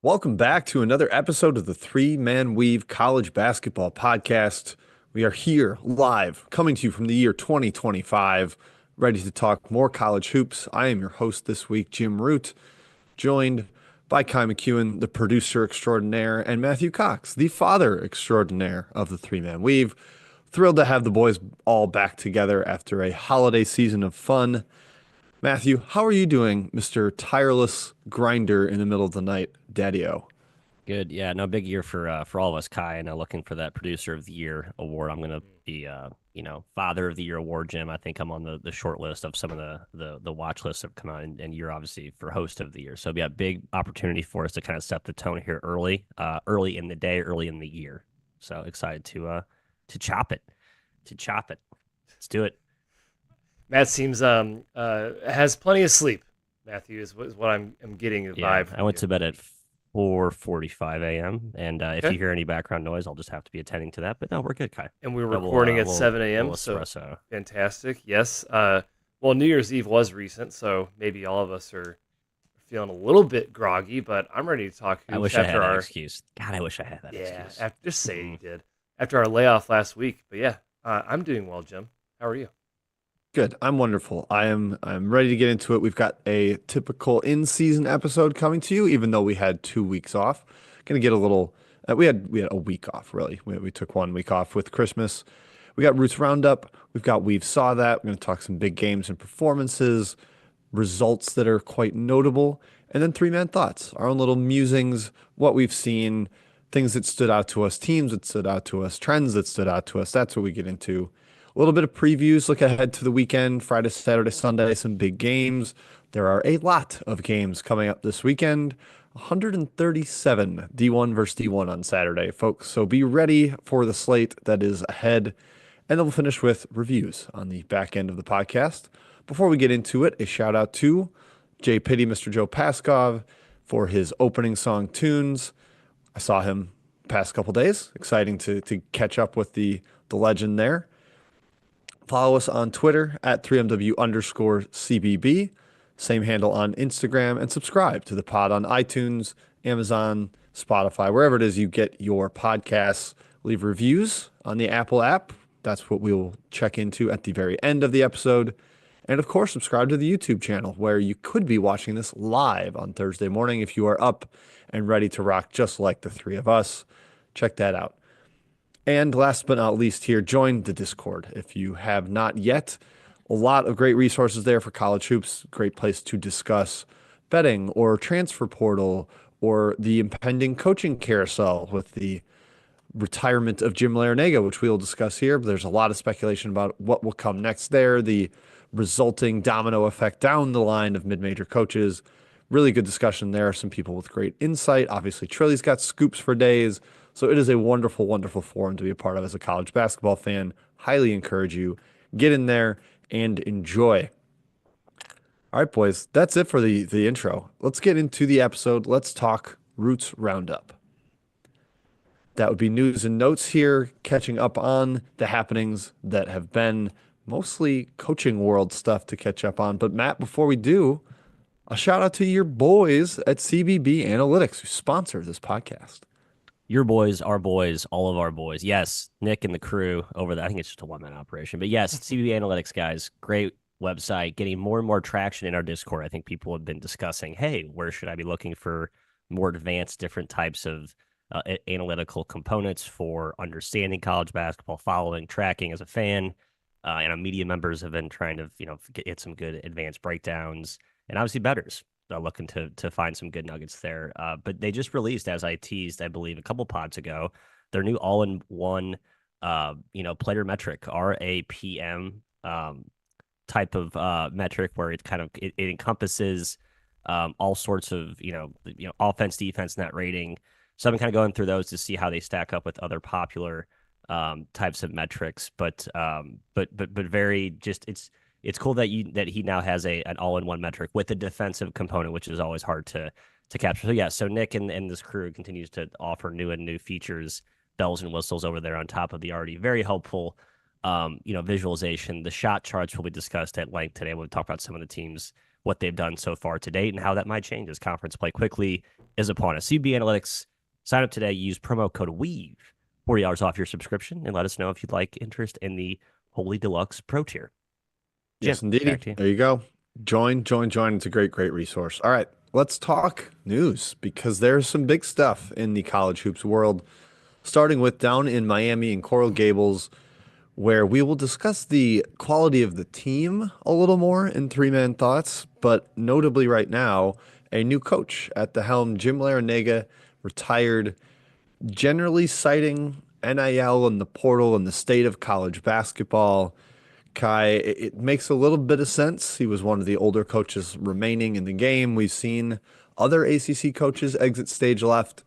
Welcome back to another episode of the Three Man Weave College Basketball Podcast. We are here live, coming to you from the year 2025, ready to talk more college hoops. I am your host this week, Jim Root, joined by Kai McEwen, the producer extraordinaire, and Matthew Cox, the father extraordinaire of the Three Man Weave. Thrilled to have the boys all back together after a holiday season of fun. Matthew, how are you doing, Mr. Tireless Grinder in the middle of the night, Daddy-O? Good. Yeah, no, big year for all of us, Kai, and looking for that producer of the year award. I'm gonna be father of the year award, Jim. I think I'm on the short list of some of the watch lists have come out, and you're obviously for host of the year. So yeah, big opportunity for us to kind of set the tone here early in the day, early in the year. So excited to chop it. To chop it. Let's do it. Matt seems has plenty of sleep. Matthew is what I'm getting the Yeah, vibe I from went you. to bed at 4:45 a.m. And if Okay, you hear any background noise, I'll just have to be attending to that. But no, we're good, Kai. and we were Double recording at little 7 a.m. little So espresso. fantastic. Yes. Well, New Year's Eve was recent, so maybe all of us are feeling a little bit groggy. But I'm ready to talk I hoops wish I had after that our excuse. God, I wish I had that yeah. excuse. After, just say you Mm. did after our layoff last week. But yeah, I'm doing well, Jim. How are you? Good. I'm wonderful. I'm ready to get into it. We've got a typical in-season episode coming to you, even though we had 2 weeks off. Gonna get a little. We had a week off, really. We took 1 week off with Christmas. We got Roots Roundup. We've got We've Saw That. We're gonna talk some big games and performances, results that are quite notable, and then three-man thoughts, our own little musings, what we've seen, things that stood out to us, teams that stood out to us, trends that stood out to us. That's what we get into. A little bit of previews, look ahead to the weekend, Friday, Saturday, Sunday, some big games. There are a lot of games coming up this weekend. 137 D1 versus D1 on Saturday, folks. So be ready for the slate that is ahead. And then we'll finish with reviews on the back end of the podcast. Before we get into it, a shout out to Jay Pitty, Mr. Joe Paskov, for his opening song tunes. I saw him past couple days. Exciting to catch up with the legend there. Follow us on Twitter at 3MW underscore CBB. Same handle on Instagram, and subscribe to the pod on iTunes, Amazon, Spotify, wherever it is you get your podcasts. Leave reviews on the Apple app. That's what we'll check into at the very end of the episode. And of course, subscribe to the YouTube channel where you could be watching this live on Thursday morning if you are up and ready to rock just like the three of us. Check that out. And last but not least here, join the Discord if you have not yet. A lot of great resources there for college hoops. Great place to discuss betting or transfer portal or the impending coaching carousel with the retirement of Jim Larinaga, which we will discuss here. But there's a lot of speculation about what will come next there, the resulting domino effect down the line of mid-major coaches. Really good discussion there. Some people with great insight. Obviously, Trilly's got scoops for days. So it is a wonderful, wonderful forum to be a part of as a college basketball fan. Highly encourage you. Get in there and enjoy. All right, boys, that's it for the intro. Let's get into the episode. Let's talk Roots Roundup. That would be news and notes here, catching up on the happenings that have been mostly coaching world stuff to catch up on. But Matt, before we do, a shout out to your boys at CBB Analytics who sponsor this podcast. Your boys, our boys, all of our boys. Yes, Nick and the crew over there. I think it's just a one man operation. But yes, CBB Analytics guys, great website, getting more and more traction in our Discord. I think people have been discussing, hey, where should I be looking for more advanced, different types of analytical components for understanding college basketball, following, tracking as a fan. And our media members have been trying to, get some good advanced breakdowns and obviously betters looking to find some good nuggets there. But they just released, as I teased, I believe, a couple pods ago, their new all-in-one, player metric RAPM type of metric where it encompasses all sorts of offense, defense, net rating. So I've been kind of going through those to see how they stack up with other popular types of metrics. But very just it's cool that he now has an all-in-one metric with a defensive component, which is always hard to capture. So yeah, so Nick and this crew continues to offer new features, bells and whistles over there on top of the already very helpful visualization. The shot charts will be discussed at length today. We'll talk about some of the teams what they've done so far to date and how that might change as conference play quickly is upon us. CB Analytics, sign up today, use promo code WEAVE, $40 off your subscription, and let us know if you'd like interest in the Holy Deluxe Pro tier. Jim, Yes, indeedy. back to you. There you go. Join. It's a great resource. All right, let's talk news because there's some big stuff in the college hoops world, starting with down in Miami and Coral Gables, where we will discuss the quality of the team a little more in three-man thoughts, but notably right now, a new coach at the helm, Jim Larrañaga, retired, generally citing NIL and the portal and the state of college basketball. Kai, it makes a little bit of sense. He was one of the older coaches remaining in the game. We've seen other ACC coaches exit stage left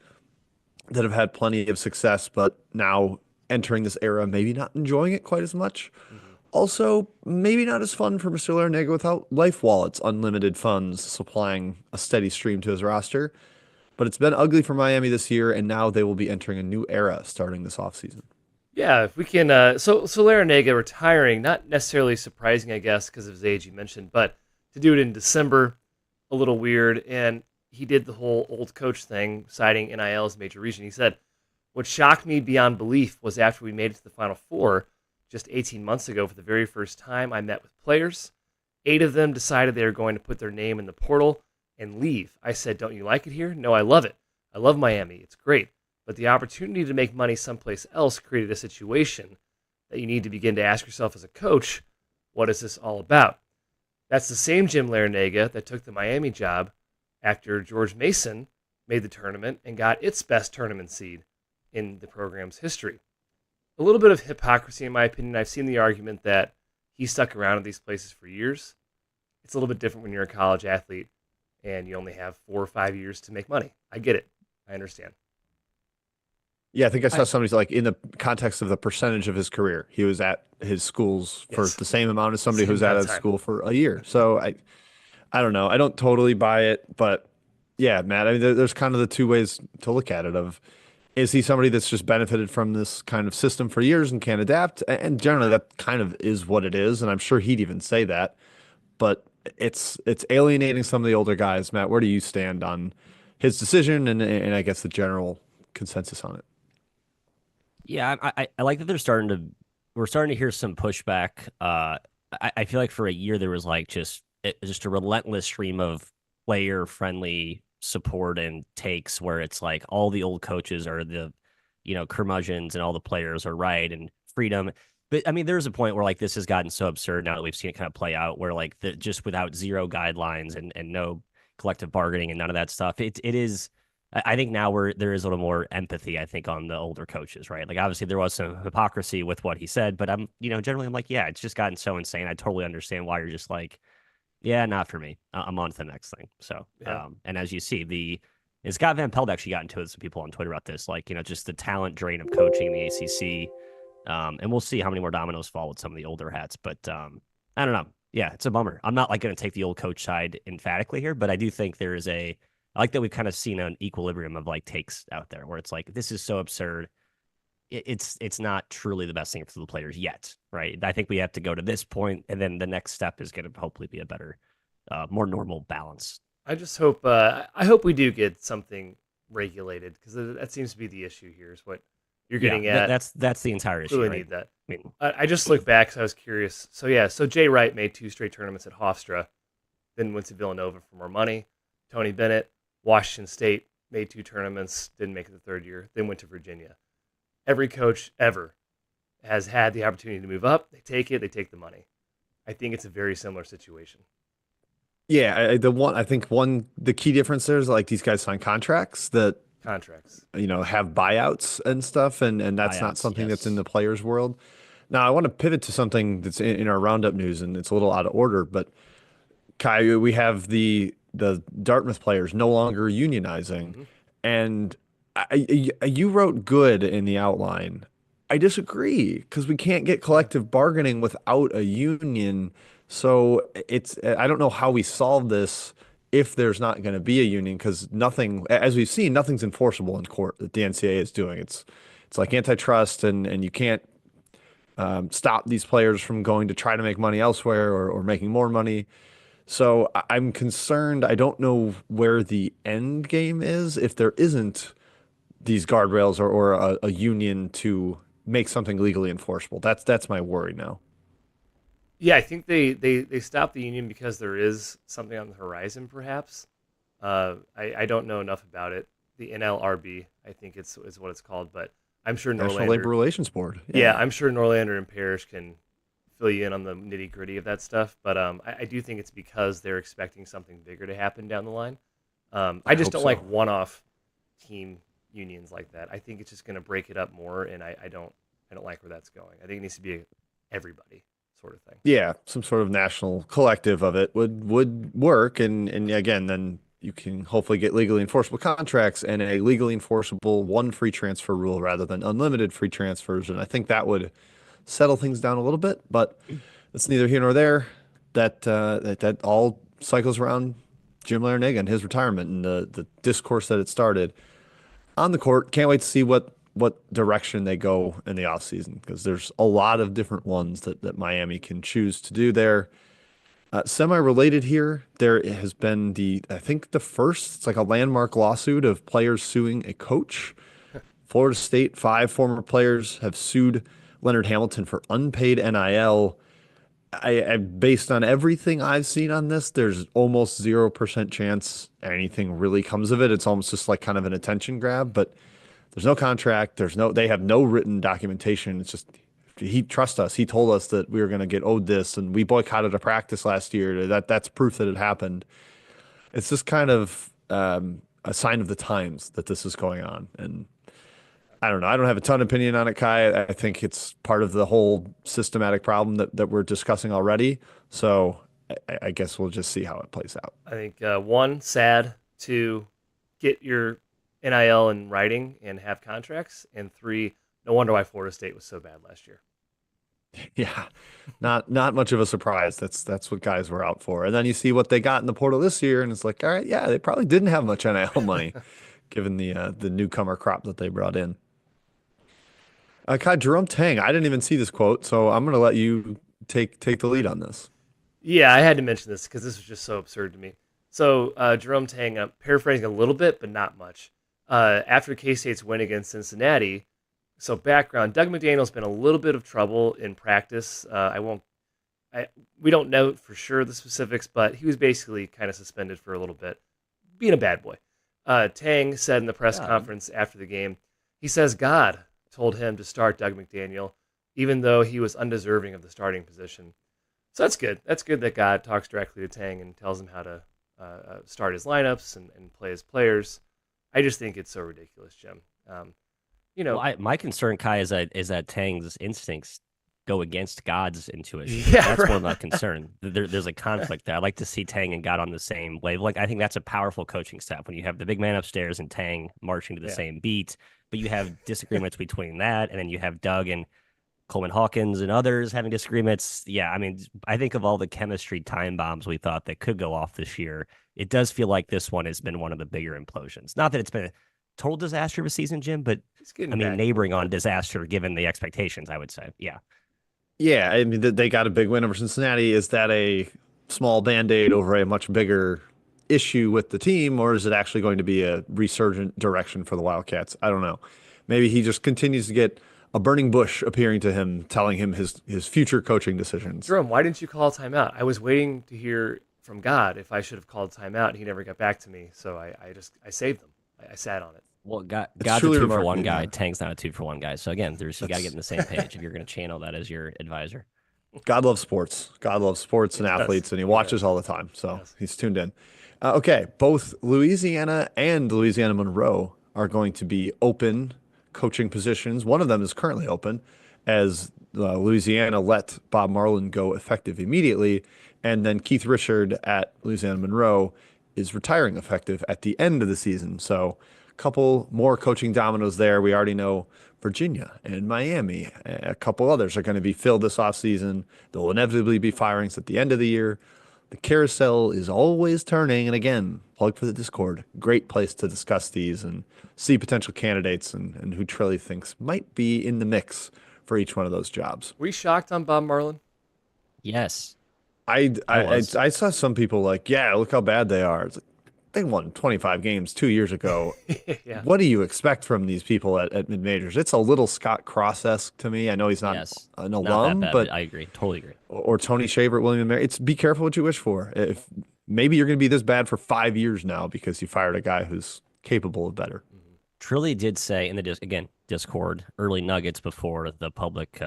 that have had plenty of success, but now entering this era, maybe not enjoying it quite as much. Hmm. Also, maybe not as fun for Mr. Larinaga without Life Wallet's unlimited funds supplying a steady stream to his roster. But it's been ugly for Miami this year, and now they will be entering a new era starting this offseason. Yeah, if we can. So Larinaga retiring, not necessarily surprising, I guess, because of his age you mentioned, but to do it in December, a little weird. And he did the whole old coach thing, citing NIL as a major reason. He said, "What shocked me beyond belief was after we made it to the Final Four just 18 months ago for the very first time, I met with players. 8 of them decided they were going to put their name in the portal and leave. I said, 'Don't you like it here?' 'No, I love it. I love Miami. It's great.' But the opportunity to make money someplace else created a situation that you need to begin to ask yourself as a coach, what is this all about?" That's the same Jim Larinaga that took the Miami job after George Mason made the tournament and got its best tournament seed in the program's history. A little bit of hypocrisy, in my opinion. I've seen the argument that he stuck around at these places for years. It's a little bit different when you're a college athlete and you only have 4 or 5 years to make money. I get it. I understand. Yeah, I think I saw I, somebody's like in the context of the percentage of his career, he was at his schools for Yes. the same amount as somebody Same who's at amount of a time. school for a year. So I don't know. I don't totally buy it, but yeah, Matt, I mean, there's kind of the two ways to look at it of is he somebody that's just benefited from this kind of system for years and can adapt? And generally that kind of is what it is, and I'm sure he'd even say that, but it's alienating some of the older guys. Matt, where do you stand on his decision and I guess the general consensus on it? yeah, I like that we're starting to hear some pushback. I feel like for a year there was like just a relentless stream of player friendly support and takes where it's like all the old coaches are curmudgeons and all the players are right and freedom. But I mean, there's a point where like this has gotten so absurd now that we've seen it kind of play out where like just without zero guidelines and no collective bargaining and none of that stuff, it is. I think now there is a little more empathy, I think, on the older coaches, right? Like obviously there was some hypocrisy with what he said, but generally I'm like, yeah, it's just gotten so insane. I totally understand why you're just like, yeah, not for me. I'm on to the next thing. So, Yeah. and as you see, and Scott Van Pelt actually got into it with some people on Twitter about this, like, just the talent drain of coaching in the ACC. And we'll see how many more dominoes fall with some of the older hats. But I don't know. Yeah, it's a bummer. I'm not like going to take the old coach side emphatically here, but I do think I like that we've kind of seen an equilibrium of like takes out there where it's like, this is so absurd. It's not truly the best thing for the players yet, right? I think we have to go to this point, and then the next step is going to hopefully be a better, more normal balance. I just hope I hope we do get something regulated because that seems to be the issue here. Is what you're Yeah, getting at. that's the entire issue, Clearly right? need that. I mean, I just looked back because I was curious. So yeah, so Jay Wright made 2 straight tournaments at Hofstra, then went to Villanova for more money. Tony Bennett, Washington State, made 2 tournaments, didn't make it the third year, then went to Virginia. Every coach ever has had the opportunity to move up. They take it. They take the money. I think it's a very similar situation. Yeah, the key difference there is like these guys sign contracts that Contracts. have buyouts and stuff, and that's not buyouts, something that's in yes. the players' world. Now, I want to pivot to something that's in our roundup news, and it's a little out of order, but Kai, we have the Dartmouth players no longer unionizing, Hmm. and you wrote good in the outline. I disagree because we can't get Yeah. collective bargaining without a union. So I don't know how we solve this if there's not going to be a union because nothing, as we've seen, nothing's enforceable in court that the NCAA is doing. It's like antitrust, and you can't stop these players from going to try to make money elsewhere or making more money. So I'm concerned. I don't know where the end game is if there isn't these guardrails or a union to make something legally enforceable. That's my worry now. Yeah, I think they stopped the union because there is something on the horizon, perhaps. I don't know enough about it. The NLRB, I think it's is what it's called, but I'm sure National Labor Norlander. Relations Board. Yeah, Yeah, I'm sure Norlander and Parrish can fill you in on the nitty gritty of that stuff. But I do think it's because they're expecting something bigger to happen down the line. I I just hope don't like so. one-off team unions like that. I think it's just going to break it up more, and I don't like where that's going. I think it needs to be everybody sort of thing. Yeah, some sort of national collective of it would work, and again, then you can hopefully get legally enforceable contracts and a legally enforceable one free transfer rule rather than unlimited free transfers. And I think that would settle things down a little bit, but it's neither here nor there. That all cycles around Jim Larinaga and his retirement and the discourse that it started on the court. Can't wait to see what direction they go in the offseason because there's a lot of different ones that Miami can choose to do there. Semi-related here, there has been I think the first, it's like a landmark lawsuit of players suing a coach. Florida State, five former players have sued Leonard Hamilton for unpaid NIL. Based on everything I've seen on this, there's almost 0% chance anything really comes of it. It's almost just like kind of an attention grab, but there's no contract. They have no written documentation. It's just, he trusts us. He told us that we were going to get owed this and we boycotted a practice last year. That's proof that it happened. It's just kind of a sign of the times that this is going on. And I don't know. I don't have a ton of opinion on it, Kai. I think it's part of the whole systematic problem that we're discussing already. So I guess we'll just see how it plays out. I think one, sad to get your NIL in writing and have contracts, and three, no wonder why Florida State was so bad last year. Yeah, not much of a surprise. That's what guys were out for. And then you see what they got in the portal this year, and it's like, all right, yeah, they probably didn't have much NIL money, given the newcomer crop that they brought in. Kai, Jerome Tang, I didn't even see this quote, so I'm gonna let you take the lead on this. Yeah, I had to mention this because this was just so absurd to me. So Jerome Tang, I'm paraphrasing a little bit, but not much. After K-State's win against Cincinnati, so background, Doug McDaniel's been a little bit of trouble in practice. We don't know for sure the specifics, but he was basically kind of suspended for a little bit, being a bad boy. Tang said in the press God. conference after the game, he says God told him to start Doug McDaniel, even though he was undeserving of the starting position. So that's good. That's good that God talks directly to Tang and tells him how to start his lineups and play his players. I just think it's so ridiculous, Jim. You Well, know, my concern, Kai, is that Tang's instincts go against God's intuition. yeah, That's more my right. concern. There's a conflict there. I like to see Tang and God on the same wave. Like I think that's a powerful coaching staff when you have the big man upstairs and Tang marching to the Yeah. same beat, but you have disagreements between that, and then you have Doug and Coleman Hawkins and others having disagreements. Yeah, I mean, I think of all the chemistry time bombs we thought that could go off this year, it does feel like this one has been one of the bigger implosions. Not that it's been a total disaster of a season, Jim, but He's I getting mean, back a little neighboring on bit. disaster given the expectations, I would say. Yeah. Yeah, I mean they got a big win over Cincinnati. Is that a small band-aid over a much bigger issue with the team, or is it actually going to be a resurgent direction for the Wildcats? I don't know. Maybe he just continues to get a burning bush appearing to him, telling him his future coaching decisions. Jerome, why didn't you call a timeout? I was waiting to hear from God if I should have called timeout, and he never got back to me. So I saved them. I sat on it. Well, It's God's a truly two for one remarkable. guy. Yeah, Tang's not a two for one guy. So again, you got to get that's in the same page if you're going to channel that as your advisor. God loves sports. God loves sports He and does. athletes, and he He watches does. all the time. So Yes. he's tuned in. Okay, both Louisiana and Louisiana Monroe are going to be open coaching positions. One of them is currently open, as Louisiana let Bob Marlin go effective immediately, and then Keith Richard at Louisiana Monroe is retiring effective at the end of the season. So a couple more coaching dominoes there. We already know Virginia and Miami. A couple others are going to be filled this offseason. There will inevitably be firings at the end of the year. The carousel is always turning. And again, plug for the Discord. Great place to discuss these and see potential candidates and who Trilly thinks might be in the mix for each one of those jobs. Were you shocked on Bob Marlin? Yes. I was. I saw some people like, yeah, look how bad they are. It's like, they won 25 games 2 years ago. Yeah. What do you expect from these people at mid majors? It's a little Scott Cross-esque to me. I know he's not Yes, an not that alum, bad, but but I agree. Totally agree. or Tony Shaver at William & Mary. It's be careful what you wish for. If maybe you're going to be this bad for 5 years now because you fired a guy who's capable of better. Mhm. Trilly did say in the again Discord early nuggets before the public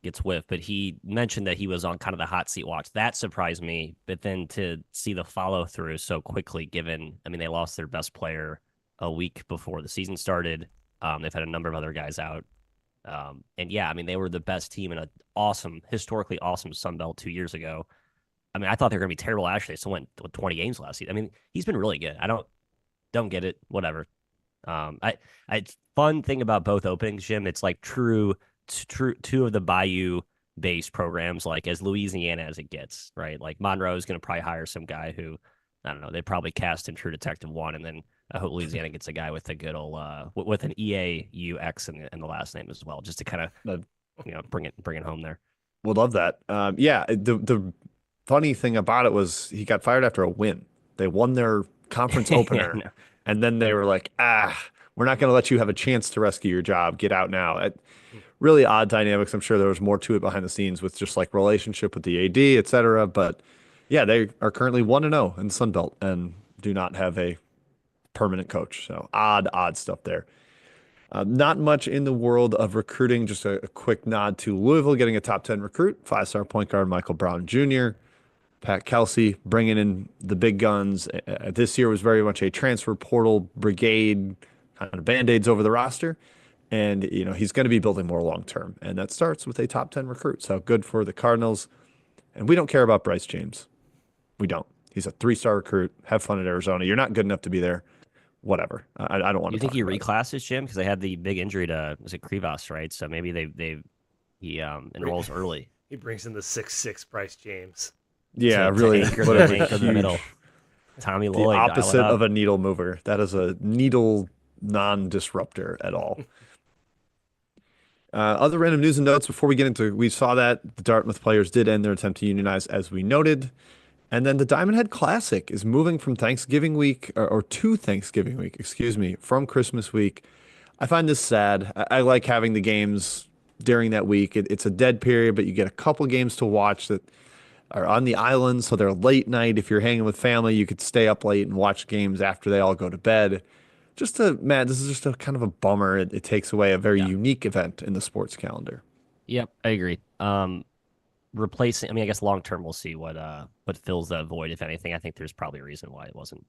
gets whiff, but he mentioned that he was on kind of the hot seat watch. That surprised me, but then to see the follow through so quickly, given I mean they lost their best player a week before the season started. They've had a number of other guys out, and yeah, I mean they were the best team in an awesome, historically awesome Sun Belt 2 years ago. I mean I thought they were going to be terrible. Actually, they still went with 20 games last season. I mean he's been really good. I don't get it. Whatever. I fun thing about both openings, Jim. It's like true two of the Bayou based programs, like as Louisiana as it gets, right? Like Monroe is going to probably hire some guy who, I don't know, they probably cast in True Detective 1, and then I hope Louisiana gets a guy with a good old with an EAUX in the last name as well, just to kind of I bring it home there. would love that. Yeah, the funny thing about it was he got fired after a win. They won their conference Yeah, opener, no. and then they were like, we're not going to let you have a chance to rescue your job. Get out now. Really odd dynamics. I'm sure there was more to it behind the scenes with just like relationship with the AD, et cetera. But yeah, they are currently 1-0 in the Sun Belt and do not have a permanent coach. So odd stuff there. Not much in the world of recruiting. Just a quick nod to Louisville getting a top 10 recruit, 5-star point guard Michael Brown Jr., Pat Kelsey bringing in the big guns. This year was very much a transfer portal brigade, kind of band-aids over the roster. And, he's going to be building more long term. And that starts with a top 10 recruit. So good for the Cardinals. And we don't care about Bryce James. We don't. He's a 3-star recruit. Have fun at Arizona. You're not good enough to be there. Whatever. I don't want You to think talk he about it. reclasses, Jim? Because they had the big injury to was it Krivas, right? So maybe he enrolls early He brings in the 6'6" Bryce James. Yeah, to really. anchor What the a anchor the middle. huge, Tommy the Lloyd, dial it opposite of up. a needle mover. That is a needle non-disruptor at all. Other random news and notes before we get into, we saw that the Dartmouth players did end their attempt to unionize, as we noted. And then the Diamond Head Classic is moving from Thanksgiving week or to Thanksgiving week, excuse me, from Christmas week. I find this sad. I like having the games during that week. It's a dead period, but you get a couple games to watch that are on the island, so they're late night. If you're hanging with family, you could stay up late and watch games after they all go to bed. Matt, this is just a kind of a bummer. It takes away a very Yeah. unique event in the sports calendar. Yep, I agree. Replacing, I mean, I guess long term we'll see what fills that void, if anything. I think there's probably a reason why it wasn't.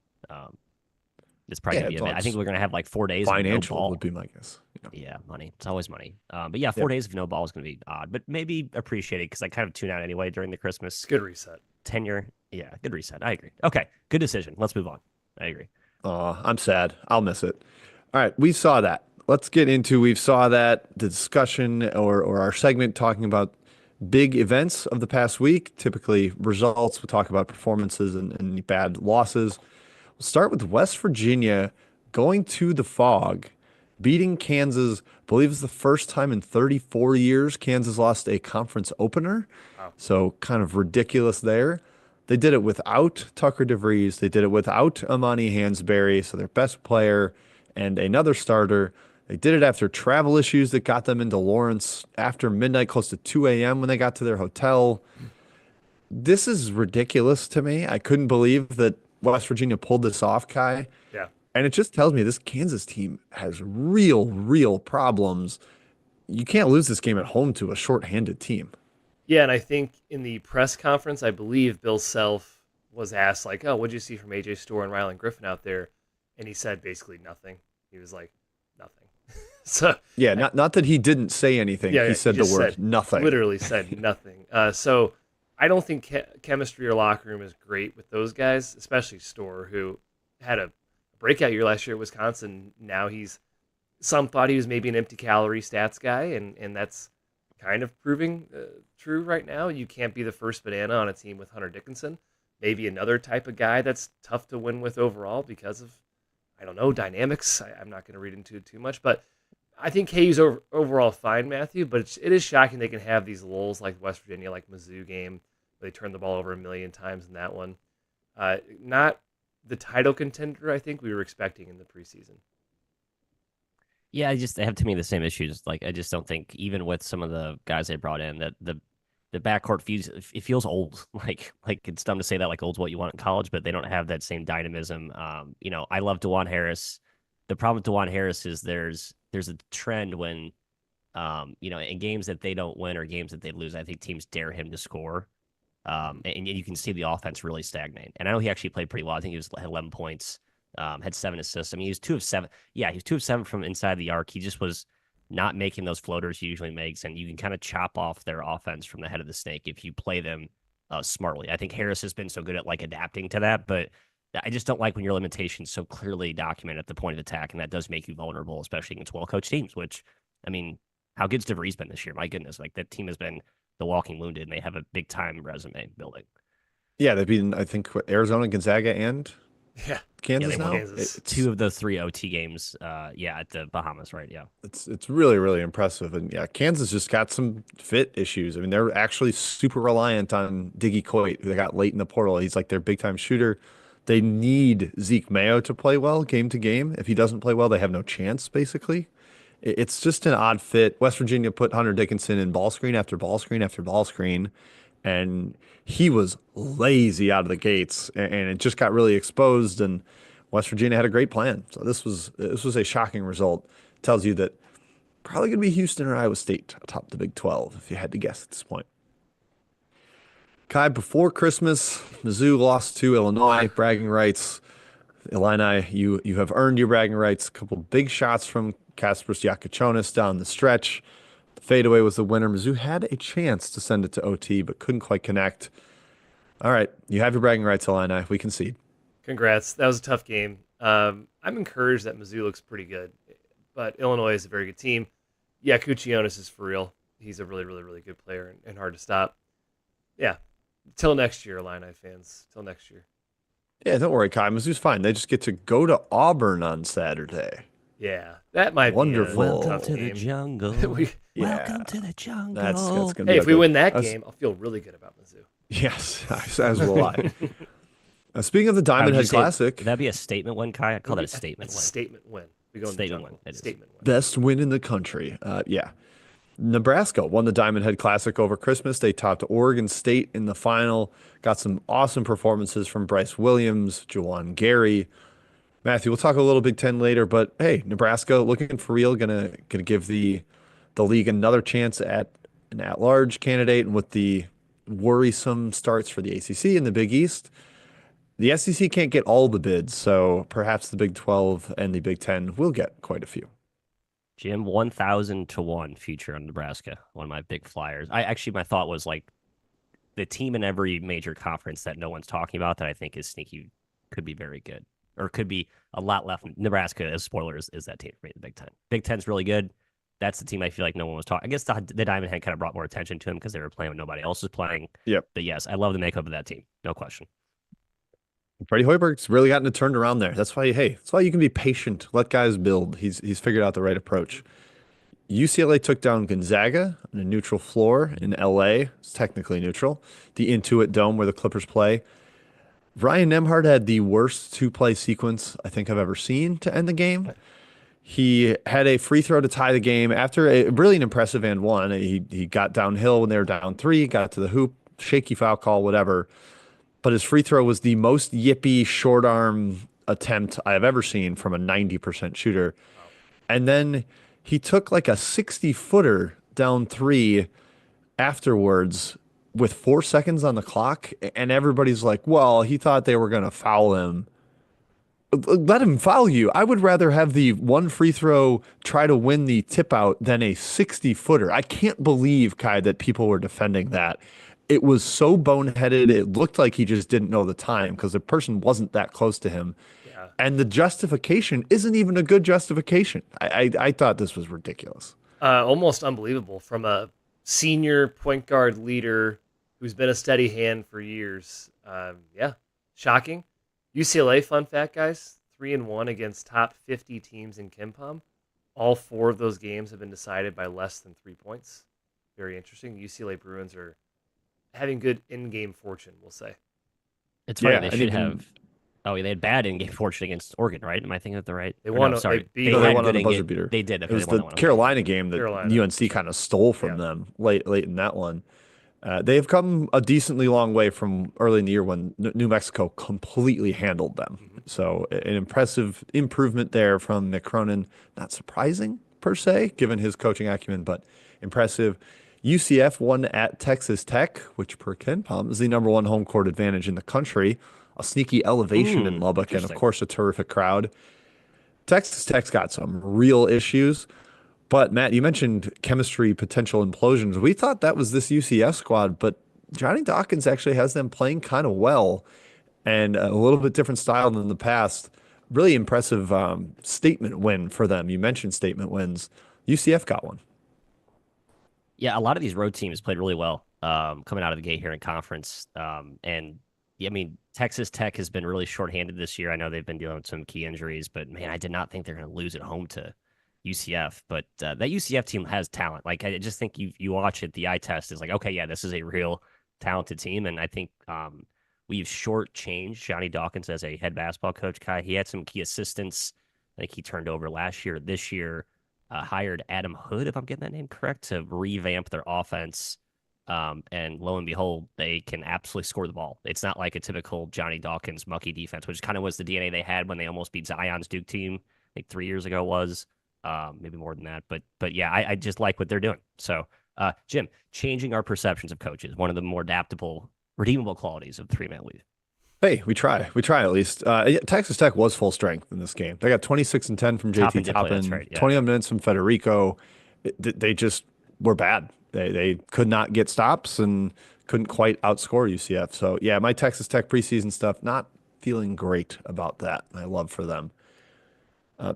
It's probably Yeah, gonna be a bit. I think it's we're gonna have like 4 days of no financial would ball. be my guess. Yeah, money. It's always money. But yeah, four Yep. days of no ball is gonna be odd, but maybe appreciated because I kind of tune out anyway during the It's Christmas a good reset. tenure. Yeah, good reset. I agree. Okay, good decision. Let's move on. I agree. I'm sad. I'll miss it. All right, we saw that. Let's get into we saw that the discussion or our segment talking about big events of the past week, typically results. We'll talk about performances and any bad losses. We'll start with West Virginia going to the Fog, beating Kansas. I believe it's the first time in 34 years Kansas lost a conference opener. Wow. So kind of ridiculous there. They did it without Tucker DeVries. They did it without Amani Hansberry, so their best player and another starter. They did it after travel issues that got them into Lawrence after midnight, close to 2 a.m. when they got to their hotel. This is ridiculous to me. I couldn't believe that West Virginia pulled this off, Kai. Yeah. And it just tells me this Kansas team has real problems. You can't lose this game at home to a shorthanded team. Yeah, and I think in the press conference, I believe Bill Self was asked, like, oh, what'd you see from AJ Storr and Rylan Griffin out there? And he said basically nothing. He was like, nothing. So Yeah, not that he didn't say anything. yeah, He said the just word said, nothing. literally said nothing. So I don't think chemistry or locker room is great with those guys, especially Storr, who had a breakout year last year at Wisconsin. Now some thought he was maybe an empty calorie stats guy, and that's kind of proving true right now. You can't be the first banana on a team with Hunter Dickinson. Maybe another type of guy that's tough to win with overall because of, I don't know, dynamics. I'm not going to read into it too much, but I think KU's overall fine, Matthew, but it is shocking they can have these lulls like West Virginia, like Mizzou game, They turned the ball over a million times in that one. Not the title contender I think we were expecting in the preseason. Yeah, I just they have too many of the same issues. Like I just don't think even with some of the guys they brought in that the backcourt feels it feels old. Like it's dumb to say that like old's what you want in college, but they don't have that same dynamism. I love DeJuan Harris. The problem with DeJuan Harris is there's a trend when in games that they don't win or games that they lose, I think teams dare him to score. And you can see the offense really stagnate. And I know he actually played pretty well. I think he had 11 points, had 7 assists. I mean, he was 2 of 7. Yeah, he was 2 of 7 from inside the arc. He just was not making those floaters he usually makes. And you can kind of chop off their offense from the head of the snake if you play them smartly. I think Harris has been so good at like adapting to that, but I just don't like when your limitations so clearly documented at the point of attack, and that does make you vulnerable, especially against well-coached teams. Which, I mean, how good's DeVries been this year? My goodness, like that team has been the walking wounded, and they have a big time resume building. Yeah, they've been, I think, Arizona, Gonzaga, and Yeah, yeah, Kansas they won now. Kansas. It's Two of the three OT games, at the Bahamas, right? Yeah. it's really really impressive, and yeah, Kansas just got some fit issues. I mean, they're actually super reliant on Diggy Coit, who they got late in the portal. He's like their big time shooter. They need Zeke Mayo to play well game to game. If he doesn't play well, they have no chance, basically. It's just an odd fit. West Virginia put Hunter Dickinson in ball screen after ball screen after ball screen, and he was lazy out of the gates, and it just got really exposed. And West Virginia had a great plan. So this was a shocking result. Tells you that probably going to be Houston or Iowa State atop the Big 12, if you had to guess at this point. Kai, before Christmas, Mizzou lost to Illinois. Bragging rights. Illini, you have earned your bragging rights. A couple big shots from Kaspers Yakachonis down the stretch. The fadeaway was the winner. Mizzou had a chance to send it to OT, but couldn't quite connect. All right, you have your bragging rights, Illini. We concede. Congrats. That was a tough game. I'm encouraged that Mizzou looks pretty good, but Illinois is a very good team. Yeah, Kuchionis is for real. He's a really, really, really good player and hard to stop. Yeah. Till next year, Illini fans. Till next year. Yeah, don't worry, Kai. Mizzou's fine. They just get to go to Auburn on Saturday. Yeah, that might Wonderful. be a Welcome tough to the game. jungle. We- Welcome Yeah. to the jungle. That's gonna hey, be if we good. win that That's- game, I'll feel really good about Mizzou. Yes, as will I. Speaking of the Would Diamond you Head say Classic, that'd be a statement win, Kai? I'd call that a statement It's win. a statement win. We go in the Statement jungle. win. It is. Statement win. best win in the country. Yeah. Nebraska won the Diamond Head Classic over Christmas. They topped Oregon State in the final. Got some awesome performances from Bryce Williams, Jawan Gary. Matthew, we'll talk a little Big Ten later, but hey, Nebraska looking for real, gonna give the league another chance at an at-large candidate, and with the worrisome starts for the ACC and the Big East, the SEC can't get all the bids, so perhaps the Big 12 and the Big Ten will get quite a few. Jim, 1,000 to 1 future on Nebraska. One of my big flyers. My thought was like the team in every major conference that no one's talking about that I think is sneaky could be very good or could be a lot left. Nebraska, as spoilers, is that team for me, the Big Ten. Big Ten's really good. That's the team I feel like no one was talking. I guess the Diamond Head kind of brought more attention to him because they were playing when nobody else was playing. Yep. But yes, I love the makeup of that team. No question. Freddie Hoiberg's really gotten it turned around there. That's why you can be patient. Let guys build. He's figured out the right approach. UCLA took down Gonzaga on a neutral floor in LA. It's technically neutral. The Intuit Dome where the Clippers play. Ryan Nembhard had the worst two-play sequence I think I've ever seen to end the game. He had a free throw to tie the game after a brilliant, impressive and one. He got downhill when they were down three, got to the hoop, shaky foul call, whatever. But his free throw was the most yippy short arm attempt I have ever seen from a 90% shooter. And then he took like a 60-footer down three afterwards with 4 seconds on the clock. And everybody's like, well, he thought they were going to foul him. Let him foul you. I would rather have the one free throw try to win the tip out than a 60-footer. I can't believe, Kai, that people were defending that. It was so boneheaded. It looked like he just didn't know the time because the person wasn't that close to him. Yeah. And the justification isn't even a good justification. I thought this was ridiculous. Almost unbelievable from a senior point guard leader who's been a steady hand for years. Yeah, shocking. UCLA, fun fact, guys, 3-1 against top 50 teams in KenPom. All 4 of those games have been decided by less than 3 points. Very interesting. UCLA Bruins having good in-game fortune, we'll say. It's funny. Yeah, They and should even have. Oh, they had bad in-game fortune against Oregon, right? Am I thinking of the right? They Or no, won. They sorry. beat They no, they had won Oregon. on good a buzzer in-game. beater. They did. It Okay, they was won the that one. Okay. Carolina game that Carolina. UNC kind of stole from Yeah. them late in that one. They have come a decently long way from early in the year when New Mexico completely handled them. Hmm. So an impressive improvement there from Mick Cronin. Not surprising per se, given his coaching acumen, but impressive. UCF won at Texas Tech, which per Ken Palm is the number one home court advantage in the country. A sneaky elevation in Lubbock, and of Interesting. course a terrific crowd. Texas Tech's got some real issues. But Matt, you mentioned chemistry potential implosions. We thought that was this UCF squad, but Johnny Dawkins actually has them playing kind of well and a little bit different style than the past. Really impressive statement win for them. You mentioned statement wins. UCF got one. Yeah, a lot of these road teams played really well coming out of the gate here in conference. And yeah, I mean, Texas Tech has been really shorthanded this year. I know they've been dealing with some key injuries, but man, I did not think they're going to lose at home to UCF. But that UCF team has talent. Like, I just think you watch it, the eye test is like, okay, yeah, this is a real talented team. And I think we've shortchanged Johnny Dawkins as a head basketball coach. Kai, he had some key assistants. I think he turned over last year. This year, hired Adam Hood, if I'm getting that name correct, to revamp their offense. And lo and behold, they can absolutely score the ball. It's not like a typical Johnny Dawkins mucky defense, which kind of was the DNA they had when they almost beat Zion's Duke team, I think 3 years ago was, maybe more than that. But yeah, I just like what they're doing. So, Jim, changing our perceptions of coaches, one of the more adaptable, redeemable qualities of the three-man league. Hey, we try. We try at least. Yeah, Texas Tech was full strength in this game. They got 26 and 10 from JT Toppin did play, that's Toppin, right. Yeah. 21 minutes from Federico. They just were bad. They could not get stops and couldn't quite outscore UCF. So yeah, my Texas Tech preseason stuff, not feeling great about that. My love for them.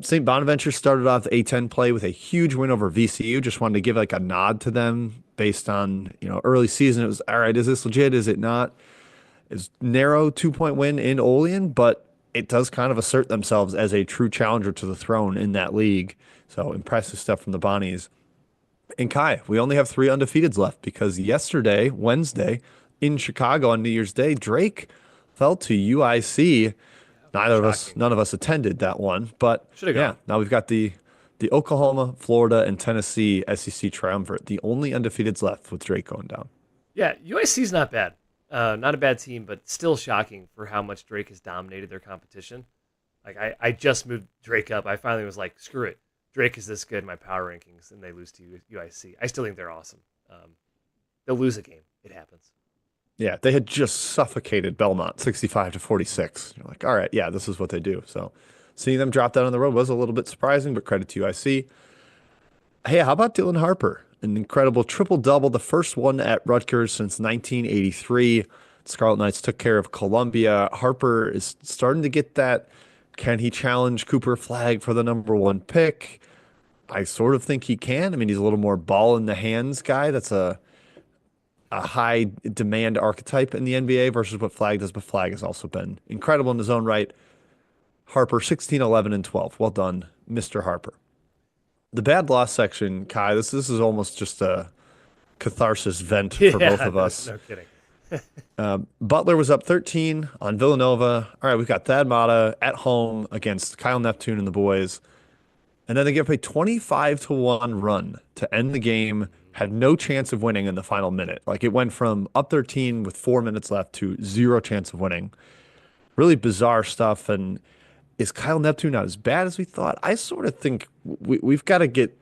St. Bonaventure started off the A10 play with a huge win over VCU. Just wanted to give like a nod to them based on, early season. It was all right. Is this legit? Is it not? It's narrow 2-point win in Olean, but it does kind of assert themselves as a true challenger to the throne in that league. So impressive stuff from the Bonnies. And Kai, we only have 3 undefeateds left because yesterday, Wednesday, in Chicago on New Year's Day, Drake fell to UIC. Shocking. None of us attended that one, but Should have yeah, gone. now we've got the Oklahoma, Florida, and Tennessee SEC triumvirate, the only undefeateds left with Drake going down. Yeah, UIC's not bad. Not a bad team, but still shocking for how much Drake has dominated their competition. Like I just moved Drake up. I finally was like, screw it. Drake is this good in my power rankings, and they lose to UIC. I still think they're awesome. They'll lose a game. It happens. Yeah, they had just suffocated Belmont 65-46. You're like, all right, yeah, this is what they do. So seeing them drop down on the road was a little bit surprising, but credit to UIC. Hey, how about Dylan Harper? An incredible triple-double, the first one at Rutgers since 1983. Scarlet Knights took care of Columbia. Harper is starting to get that, can he challenge Cooper Flag for the number one pick? I sort of think he can. I mean, he's a little more ball in the hands guy. That's a high demand archetype in the NBA versus what Flag does, but Flag has also been incredible in his own right. Harper, 16, 11, and 12. Well done, Mr. Harper. The bad loss section, Kai, this is almost just a catharsis vent for both Yeah, of no, us. no kidding. Butler was up 13 on Villanova. All right, we've got Thad Matta at home against Kyle Neptune and the boys. And then they give up a 25-1 run to end the game. Had no chance of winning in the final minute. Like it went from up 13 with 4 minutes left to zero chance of winning. Really bizarre stuff. And is Kyle Neptune not as bad as we thought? I sort of think we've got to get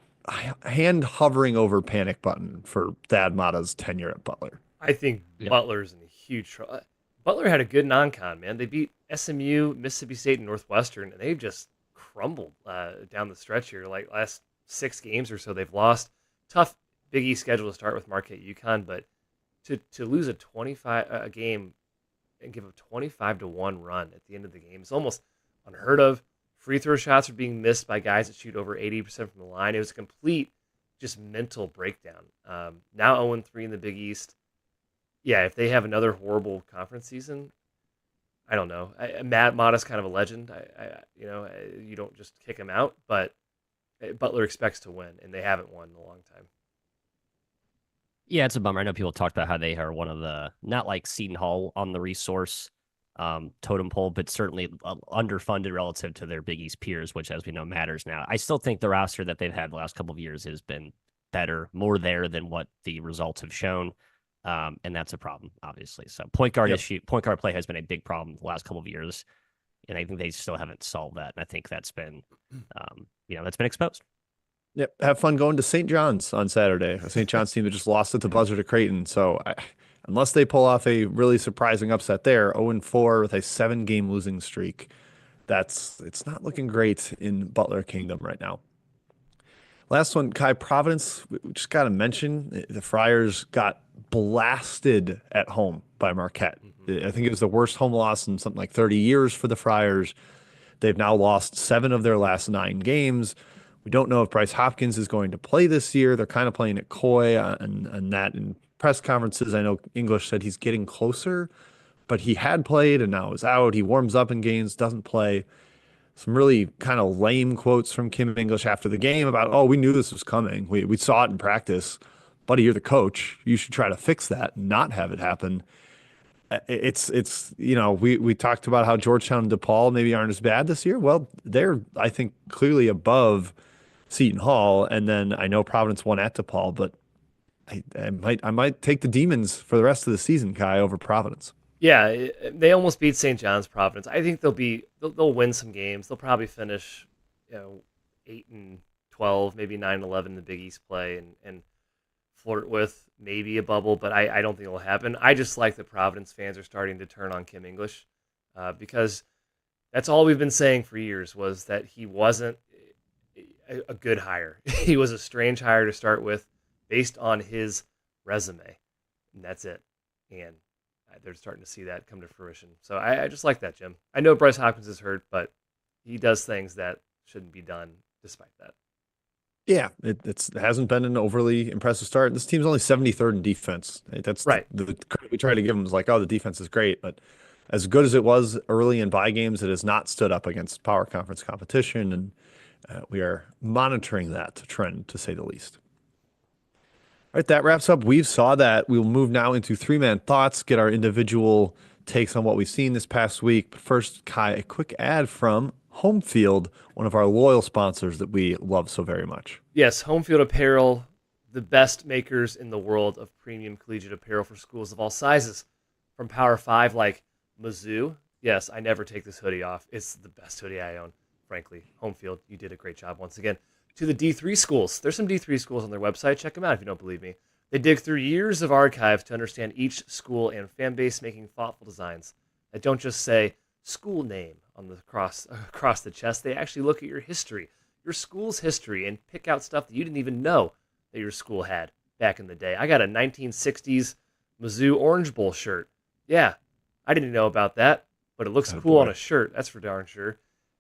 hand hovering over panic button for Thad Matta's tenure at Butler. I think Yep. Butler's in huge trouble. Butler had a good non-con, man. They beat SMU, Mississippi State, and Northwestern, and they've just crumbled down the stretch here. Like last 6 games or so, they've lost. Tough Big East schedule to start with Marquette, UConn, but to lose a 25 a game and give a 25-1 run at the end of the game is almost unheard of. Free throw shots are being missed by guys that shoot over 80% from the line. It was a complete, just mental breakdown. Now 0-3 in the Big East. Yeah, if they have another horrible conference season, I don't know. Matt Motta's kind of a legend. You don't just kick him out, but Butler expects to win, and they haven't won in a long time. Yeah, it's a bummer. I know people talked about how they are one of the, not like Seton Hall on the resource totem pole, but certainly underfunded relative to their Big East peers, which, as we know, matters now. I still think the roster that they've had the last couple of years has been better, more there than what the results have shown. And that's a problem, obviously. So Yep. point guard play has been a big problem the last couple of years. And I think they still haven't solved that. And I think that's been, that's been exposed. Yep. Have fun going to St. John's on Saturday. A St. John's team that just lost at the buzzer to Creighton. So unless they pull off a really surprising upset there, 0-4 with a 7-game losing streak, it's not looking great in Butler Kingdom right now. Last one, Kai Providence. We just got to mention the Friars got blasted at home by Marquette. I think it was the worst home loss in something like 30 years for the Friars. They've now lost 7 of their last 9 games. We don't know if Bryce Hopkins is going to play this year. They're kind of playing it coy and that in press conferences. I know English said he's getting closer, but he had played and now is out. He warms up in games, doesn't play. Some really kind of lame quotes from Kim English after the game about, oh, we knew this was coming. We saw it in practice. Buddy, you're the coach. You should try to fix that and not have it happen. We talked about how Georgetown and DePaul maybe aren't as bad this year. Well, they're, I think, clearly above Seton Hall. And then I know Providence won at DePaul, but I might take the Demons for the rest of the season, Kai, over Providence. Yeah, they almost beat St. John's Providence. I think they'll win some games. They'll probably finish, 8-12, maybe 9-11 in the Big East play, and flirt with maybe a bubble. But I don't think it'll happen. I just like that Providence fans are starting to turn on Kim English, because that's all we've been saying for years was that he wasn't a good hire. He was a strange hire to start with, based on his resume, and that's it. And they're starting to see that come to fruition. So I just like that, Jim. I know Bryce Hopkins is hurt, but he does things that shouldn't be done despite that. Yeah, it hasn't been an overly impressive start. This team's only 73rd in defense. That's Right. the credit we try to give them is like, oh, the defense is great, but as good as it was early in bye games, it has not stood up against power conference competition, and we are monitoring that trend, to say the least. All right, that wraps up. We've saw that. We'll move now into 3-man thoughts, get our individual takes on what we've seen this past week. But first, Kai, a quick ad from Home Field, one of our loyal sponsors that we love so very much. Yes, Home Field Apparel, the best makers in the world of premium collegiate apparel for schools of all sizes. From Power 5 like Mizzou. Yes, I never take this hoodie off. It's the best hoodie I own, frankly. Home Field, you did a great job once again. To the D3 schools. There's some D3 schools on their website. Check them out if you don't believe me. They dig through years of archives to understand each school and fan base, making thoughtful designs that don't just say school name on the across the chest. They actually look at your history, your school's history, and pick out stuff that you didn't even know that your school had back in the day. I got a 1960s Mizzou Orange Bowl shirt. Yeah, I didn't know about that, but it looks cool on a shirt. That's for darn sure.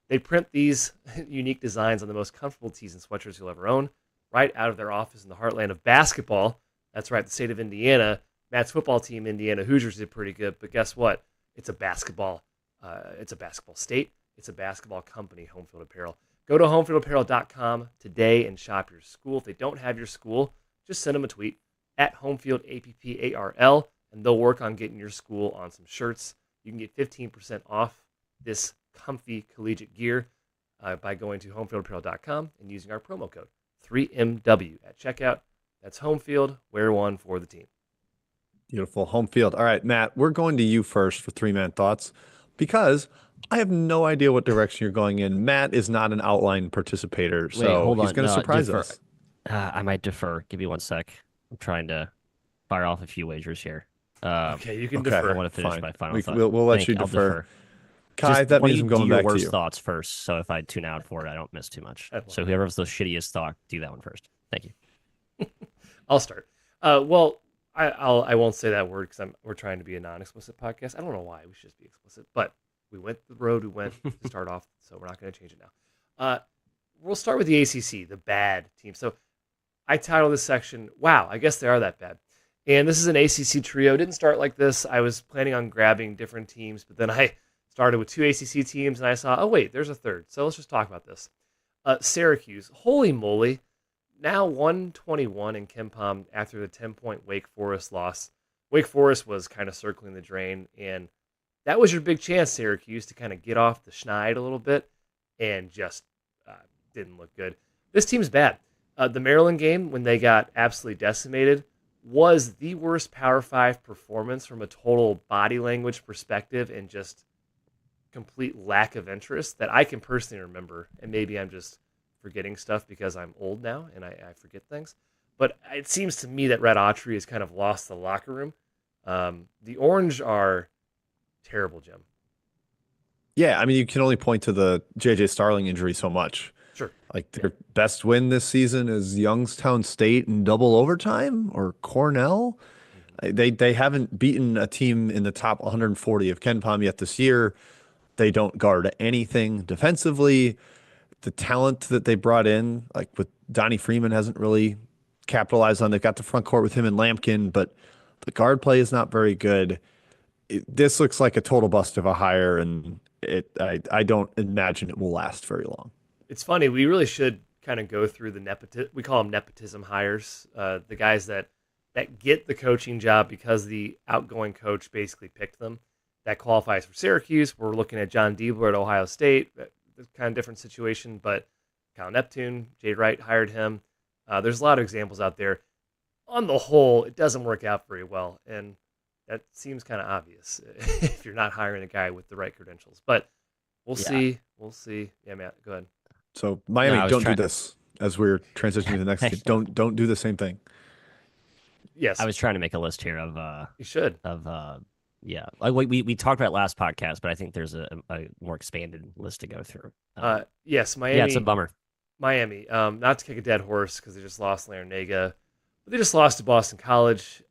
They print these unique designs on the most comfortable tees and sweatshirts you'll ever own, right out of their office in the heartland of basketball. That's right, the state of Indiana. Matt's football team, Indiana Hoosiers, did pretty good, but guess what? It's a basketball. It's a basketball state. It's a basketball company, Home Field Apparel. Go to homefieldapparel.com today and shop your school. If they don't have your school, just send them a tweet at homefieldapparel, and they'll work on getting your school on some shirts. You can get 15% off this comfy collegiate gear by going to homefieldapparel.com and using our promo code 3MW at checkout. That's Home Field. Wear one for the team. Beautiful. Home Field. All right, Matt, we're going to you first for 3-man thoughts because I have no idea what direction you're going in. Matt is not an outline participator, so hold he's on. going to No, surprise defer. us. I might defer. Give me one sec. I'm trying to fire off a few wagers here. Okay, you can okay. defer. I want to finish Fine. my final thought. We'll let you I'll defer. Kai, Just that why don't means you I'm do going your back to worst you. thoughts first, so if I tune out for it, I don't miss too much. So whoever has the shittiest thought, do that one first. Thank you. I'll start. Well, I won't say that word because we're trying to be a non-explicit podcast. I don't know why we should just be explicit, but we went the road we went to start off, so we're not going to change it now. We'll start with the ACC, the bad team. So I titled this section, "Wow, I guess they are that bad." And this is an ACC trio. It didn't start like this. I was planning on grabbing different teams, but then I started with 2 ACC teams, and I saw, oh wait, there's a third. So let's just talk about this. Syracuse, holy moly. now 121 in Kempom after the 10-point Wake Forest loss. Wake Forest was kind of circling the drain, and that was your big chance, Syracuse, to kind of get off the schneid a little bit, and just uh, didn't look good. This team's bad. The Maryland game, when they got absolutely decimated, was the worst Power 5 performance from a total body language perspective and just complete lack of interest that I can personally remember. And maybe I'm just forgetting stuff because I'm old now and I forget things. But it seems to me that Red Autry has kind of lost the locker room. The Orange are terrible, Jim. Yeah, I mean, you can only point to the J.J. Starling injury so much. Sure. Like their best win this season is Youngstown State in double overtime or Cornell. Mm-hmm. They haven't beaten a team in the top 140 of Ken Palm yet this year. They don't guard anything defensively. The talent that they brought in, like with Donnie Freeman, hasn't really capitalized on. They've got the front court with him and Lampkin, but the guard play is not very good. This looks like a total bust of a hire, and I don't imagine it will last very long. It's funny. We really should kind of go through the nepotism. We call them nepotism hires. The guys that get the coaching job because the outgoing coach basically picked them. That qualifies for Syracuse. We're looking at John Diebler at Ohio State. That's kind of different situation, but Kyle Neptune, Jay Wright hired him. There's a lot of examples out there. On the whole, it doesn't work out very well, and that seems kind of obvious if you're not hiring a guy with the right credentials. But we'll see. We'll see. Yeah, Matt, go ahead. So No, Miami, I was don't do trying. this as we're transitioning to the next game. Don't do the same thing. Yes, I was trying to make a list here you should. of yeah, like we talked about last podcast, but I think there's a more expanded list to go through. Yes, Yeah, it's a Miami. bummer. Miami. Not to kick a dead horse because they just lost Larinaga, but they just lost to Boston College.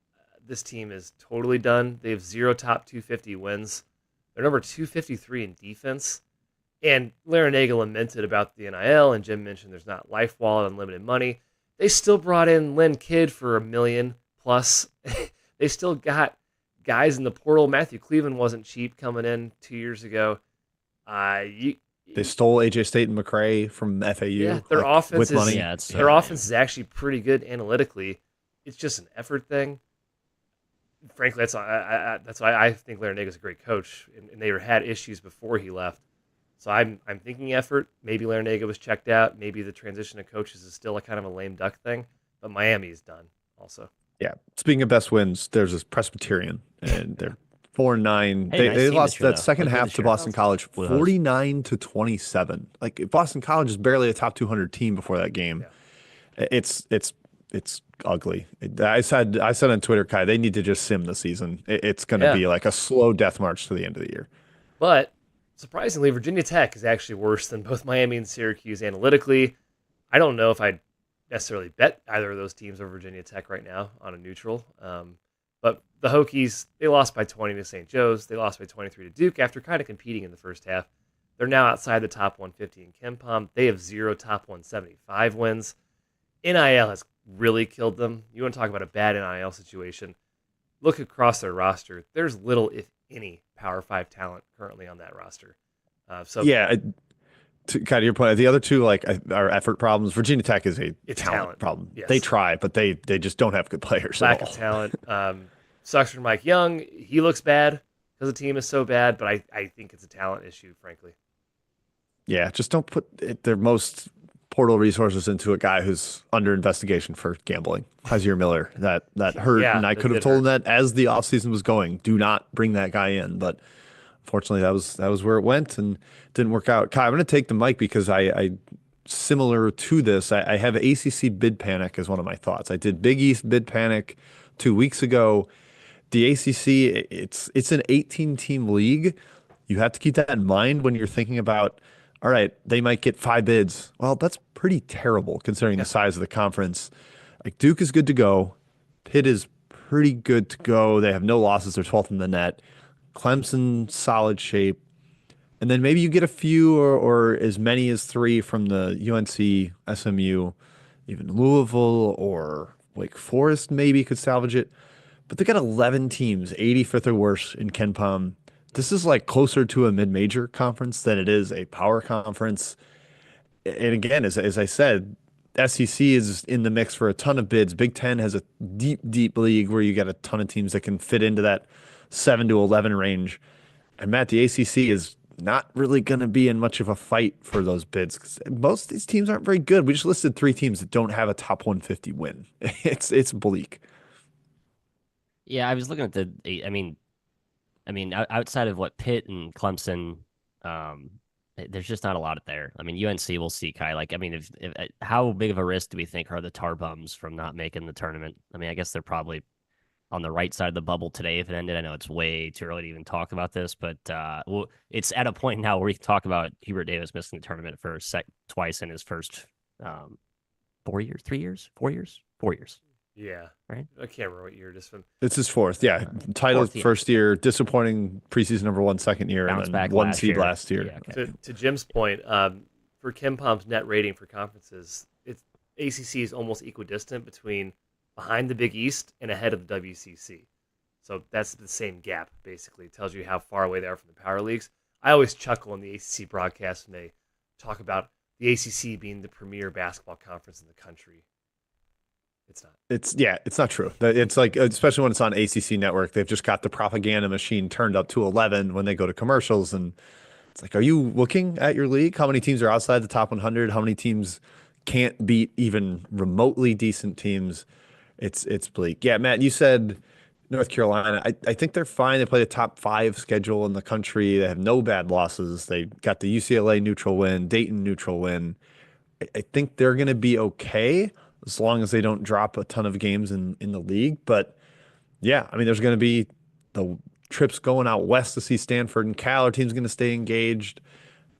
This team is totally done. They have zero top 250 wins. They're number 253 in defense. And Larinaga lamented about the NIL, and Jim mentioned there's not Life Wallet, unlimited money. They still brought in Lynn Kidd for $1 million plus. They still got guys in the portal. Matthew Cleveland wasn't cheap coming in 2 years ago. You, They stole AJ State and McRae from FAU, yeah, their like, offense with is money. Yeah, it's their offense is actually pretty good analytically. It's just an effort thing. Frankly, that's why I think Larinaga is a great coach, and they had issues before he left. So I'm thinking effort. Maybe Larinaga was checked out. Maybe the transition of coaches is still a kind of a lame duck thing. But Miami is done also. Yeah. Speaking of best wins, there's this Presbyterian, and they're 4-9. Hey, They nice they team this lost year, that though. second Look good half this to year. Boston College, Blue Hose. 49 to 27. Like Boston College is barely a top 200 team before that game. Yeah. It's ugly. I said on Twitter, Kai, they need to just sim the season. It's going to Yeah. be like a slow death march to the end of the year. But surprisingly, Virginia Tech is actually worse than both Miami and Syracuse analytically. I don't know if I'd necessarily bet either of those teams over Virginia Tech right now on a neutral. But the Hokies, they lost by 20 to St. Joe's. They lost by 23 to Duke after kind of competing in the first half. They're now outside the top 150 in KenPom. They have zero top 175 wins. NIL has really killed them. You want to talk about a bad NIL situation? Look across their roster. There's little, if any, Power 5 talent currently on that roster. Yeah, to kind of your point, the other two are effort problems. Virginia Tech is a It's talent talent. problem. Yes. They try, but they just don't have good players Lack at of all. talent. Sucks for Mike Young. He looks bad because the team is so bad, but I think it's a talent issue, frankly. Yeah, just don't put their most portal resources into a guy who's under investigation for gambling. Hazier Miller, that hurt, Yeah, and I that could have did told him hurt. that as the offseason was going. Do not bring that guy in, but unfortunately, that was where it went and didn't work out. Kai, I'm going to take the mic because I similar to this. I have ACC bid panic as one of my thoughts. I did Big East bid panic 2 weeks ago. The ACC, it's an 18 team league. You have to keep that in mind when you're thinking about, all right, they might get 5 bids. Well, that's pretty terrible considering the size of the conference. Like Duke is good to go. Pitt is pretty good to go. They have no losses. They're 12th in the net. Clemson, solid shape. And then maybe you get a few or as many as three from the UNC, SMU, even Louisville or Wake Forest maybe could salvage it. But they got 11 teams, 85th or worse in Ken Palm. This is like closer to a mid-major conference than it is a power conference. And again, as I said, SEC is in the mix for a ton of bids. Big Ten has a deep, deep league where you got a ton of teams that can fit into that 7 to 11 range. And Matt, the ACC is not really going to be in much of a fight for those bids because most of these teams aren't very good. We just listed 3 teams that don't have a top 150 win. It's bleak. Yeah, I was looking at outside of what Pitt and Clemson, there's just not a lot there. I mean, UNC will see Kai. Like, I mean, if how big of a risk do we think are the Tar Bums from not making the tournament? I mean, I guess they're probably on the right side of the bubble today if it ended. I know it's way too early to even talk about this, but well, it's at a point now where we can talk about Hubert Davis missing the tournament for twice in his first 4 years, 3 years, 4 years, 4 years, Yeah, right? I can't remember what year. Just from It's his fourth. Yeah. Title Fourth, yeah. first year, disappointing preseason #1 second year, and Bounce then back one last seed year. last year. Yeah, okay. to Jim's point, for Ken Palm's net rating for conferences, it's ACC is almost equidistant between behind the Big East and ahead of the WCC. So that's the same gap, basically. It tells you how far away they are from the power leagues. I always chuckle in the ACC broadcast when they talk about the ACC being the premier basketball conference in the country. It's not. It's not true. It's like, especially when it's on ACC network, they've just got the propaganda machine turned up to 11 when they go to commercials. And it's like, are you looking at your league? How many teams are outside the top 100? How many teams can't beat even remotely decent teams? It's bleak. Yeah, Matt, you said North Carolina. I think they're fine. They play the top 5 schedule in the country. They have no bad losses. They got the UCLA neutral win, Dayton neutral win. I think they're going to be okay as long as they don't drop a ton of games in the league. But yeah, I mean, there's going to be the trips going out west to see Stanford and Cal. Our team's going to stay engaged.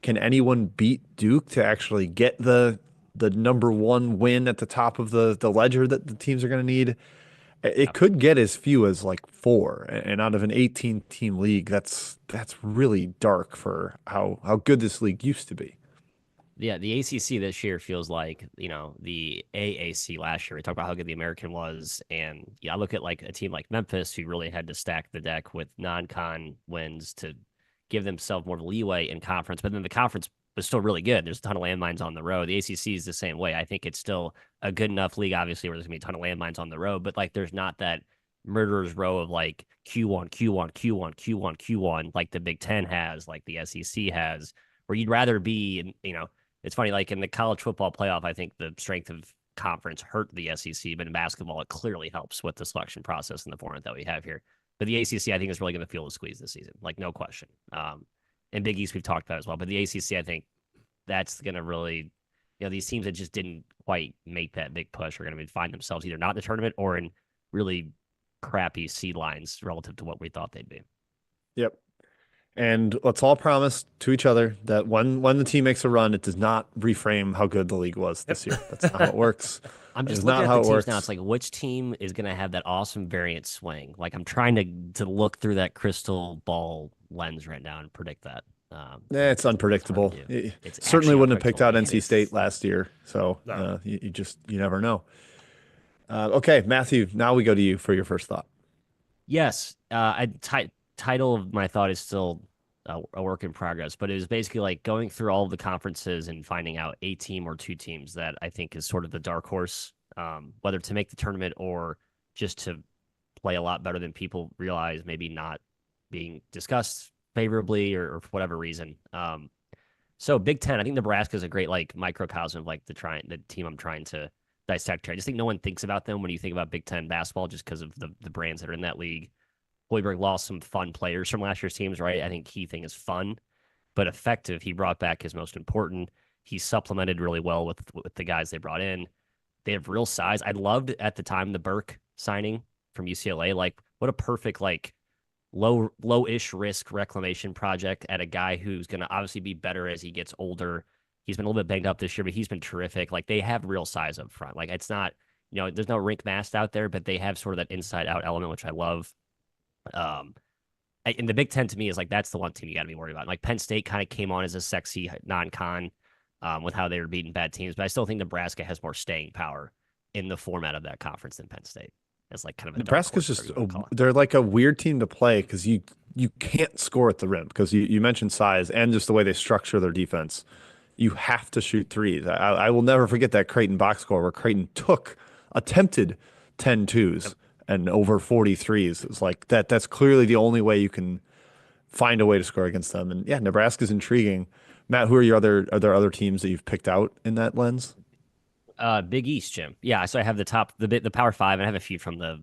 Can anyone beat Duke to actually get the #1 win at the top of the ledger that the teams are going to need? It could get as few as like 4, and out of an 18 team league, that's really dark for how good this league used to be. Yeah, the ACC this year feels like, the AAC last year. We talked about how good the American was. And yeah, I look at like a team like Memphis who really had to stack the deck with non-con wins to give themselves more leeway in conference. But then the conference was still really good. There's a ton of landmines on the road. The ACC is the same way. I think it's still a good enough league, obviously, where there's going to be a ton of landmines on the road. But like there's not that murderer's row of like Q1, Q1, Q1, Q1, Q1, like the Big Ten has, like the SEC has, where you'd rather be, it's funny, like in the college football playoff, I think the strength of conference hurt the SEC, but in basketball, it clearly helps with the selection process and the format that we have here. But the ACC, I think, is really going to feel the squeeze this season, like no question. And Big East, we've talked about as well. But the ACC, I think that's going to really, these teams that just didn't quite make that big push are going to find themselves either not in the tournament or in really crappy seed lines relative to what we thought they'd be. Yep. And let's all promise to each other that when the team makes a run, it does not reframe how good the league was this year. That's not how it works. I'm just That is looking not at how the it teams works. now. It's like which team is going to have that awesome variant swing? Like I'm trying to look through that crystal ball lens right now and predict that. It's unpredictable. hard to do. It's Certainly actually wouldn't have picked out unpredictable. NC State last year. So No. you never know. Okay, Matthew, now we go to you for your first thought. Yes, title of my thought is still a work in progress, but it was basically like going through all of the conferences and finding out a team or 2 teams that I think is sort of the dark horse, whether to make the tournament or just to play a lot better than people realize, maybe not being discussed favorably or for whatever reason. So Big Ten, I think Nebraska is a great like microcosm of like the team I'm trying to dissect here. I just think no one thinks about them when you think about Big Ten basketball just because of the brands that are in that league. Hoiberg lost some fun players from last year's teams, right? I think key thing is fun, but effective. He brought back his most important. He supplemented really well with the guys they brought in. They have real size. I loved at the time the Burke signing from UCLA. Like what a perfect like low-ish risk reclamation project at a guy who's going to obviously be better as he gets older. He's been a little bit banged up this year, but he's been terrific. Like they have real size up front. Like it's not, there's no rink mask out there, but they have sort of that inside out element, which I love. And the Big Ten to me is like that's the one team you got to be worried about. Like Penn State kind of came on as a sexy non-con with how they were beating bad teams, but I still think Nebraska has more staying power in the format of that conference than Penn State. It's like kind of a Nebraska's just they're like a weird team to play because you can't score at the rim because you mentioned size and just the way they structure their defense. you have to shoot threes. I will never forget that Creighton box score where Creighton attempted 10 twos Yep. and over 40 threes. It's like that's clearly the only way you can find a way to score against them. And yeah, Nebraska's intriguing. Matt, who are are there other teams that you've picked out in that lens? Big East, Jim. Yeah, so I have the Power Five, and I have a few from the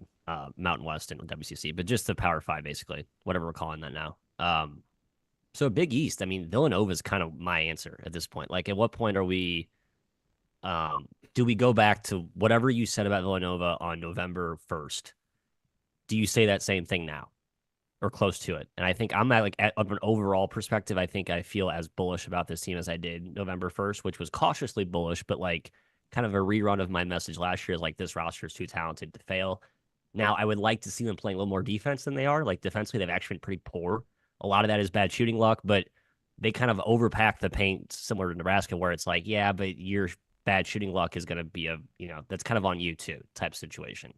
Mountain West and WCC, but just the Power Five, basically, whatever we're calling that now. So Big East, I mean, Villanova is kind of my answer at this point. Like, at what point are we? Do we go back to whatever you said about Villanova on November 1st? Do you say that same thing now? Or close to it. And I think I'm at an overall perspective, I think I feel as bullish about this team as I did November 1st, which was cautiously bullish, but like kind of a rerun of my message last year is like this roster is too talented to fail. Now I would like to see them playing a little more defense than they are. Like defensively, they've actually been pretty poor. A lot of that is bad shooting luck, but they kind of overpack the paint similar to Nebraska, where it's like, yeah, but your bad shooting luck is going to be that's kind of on you too type situation.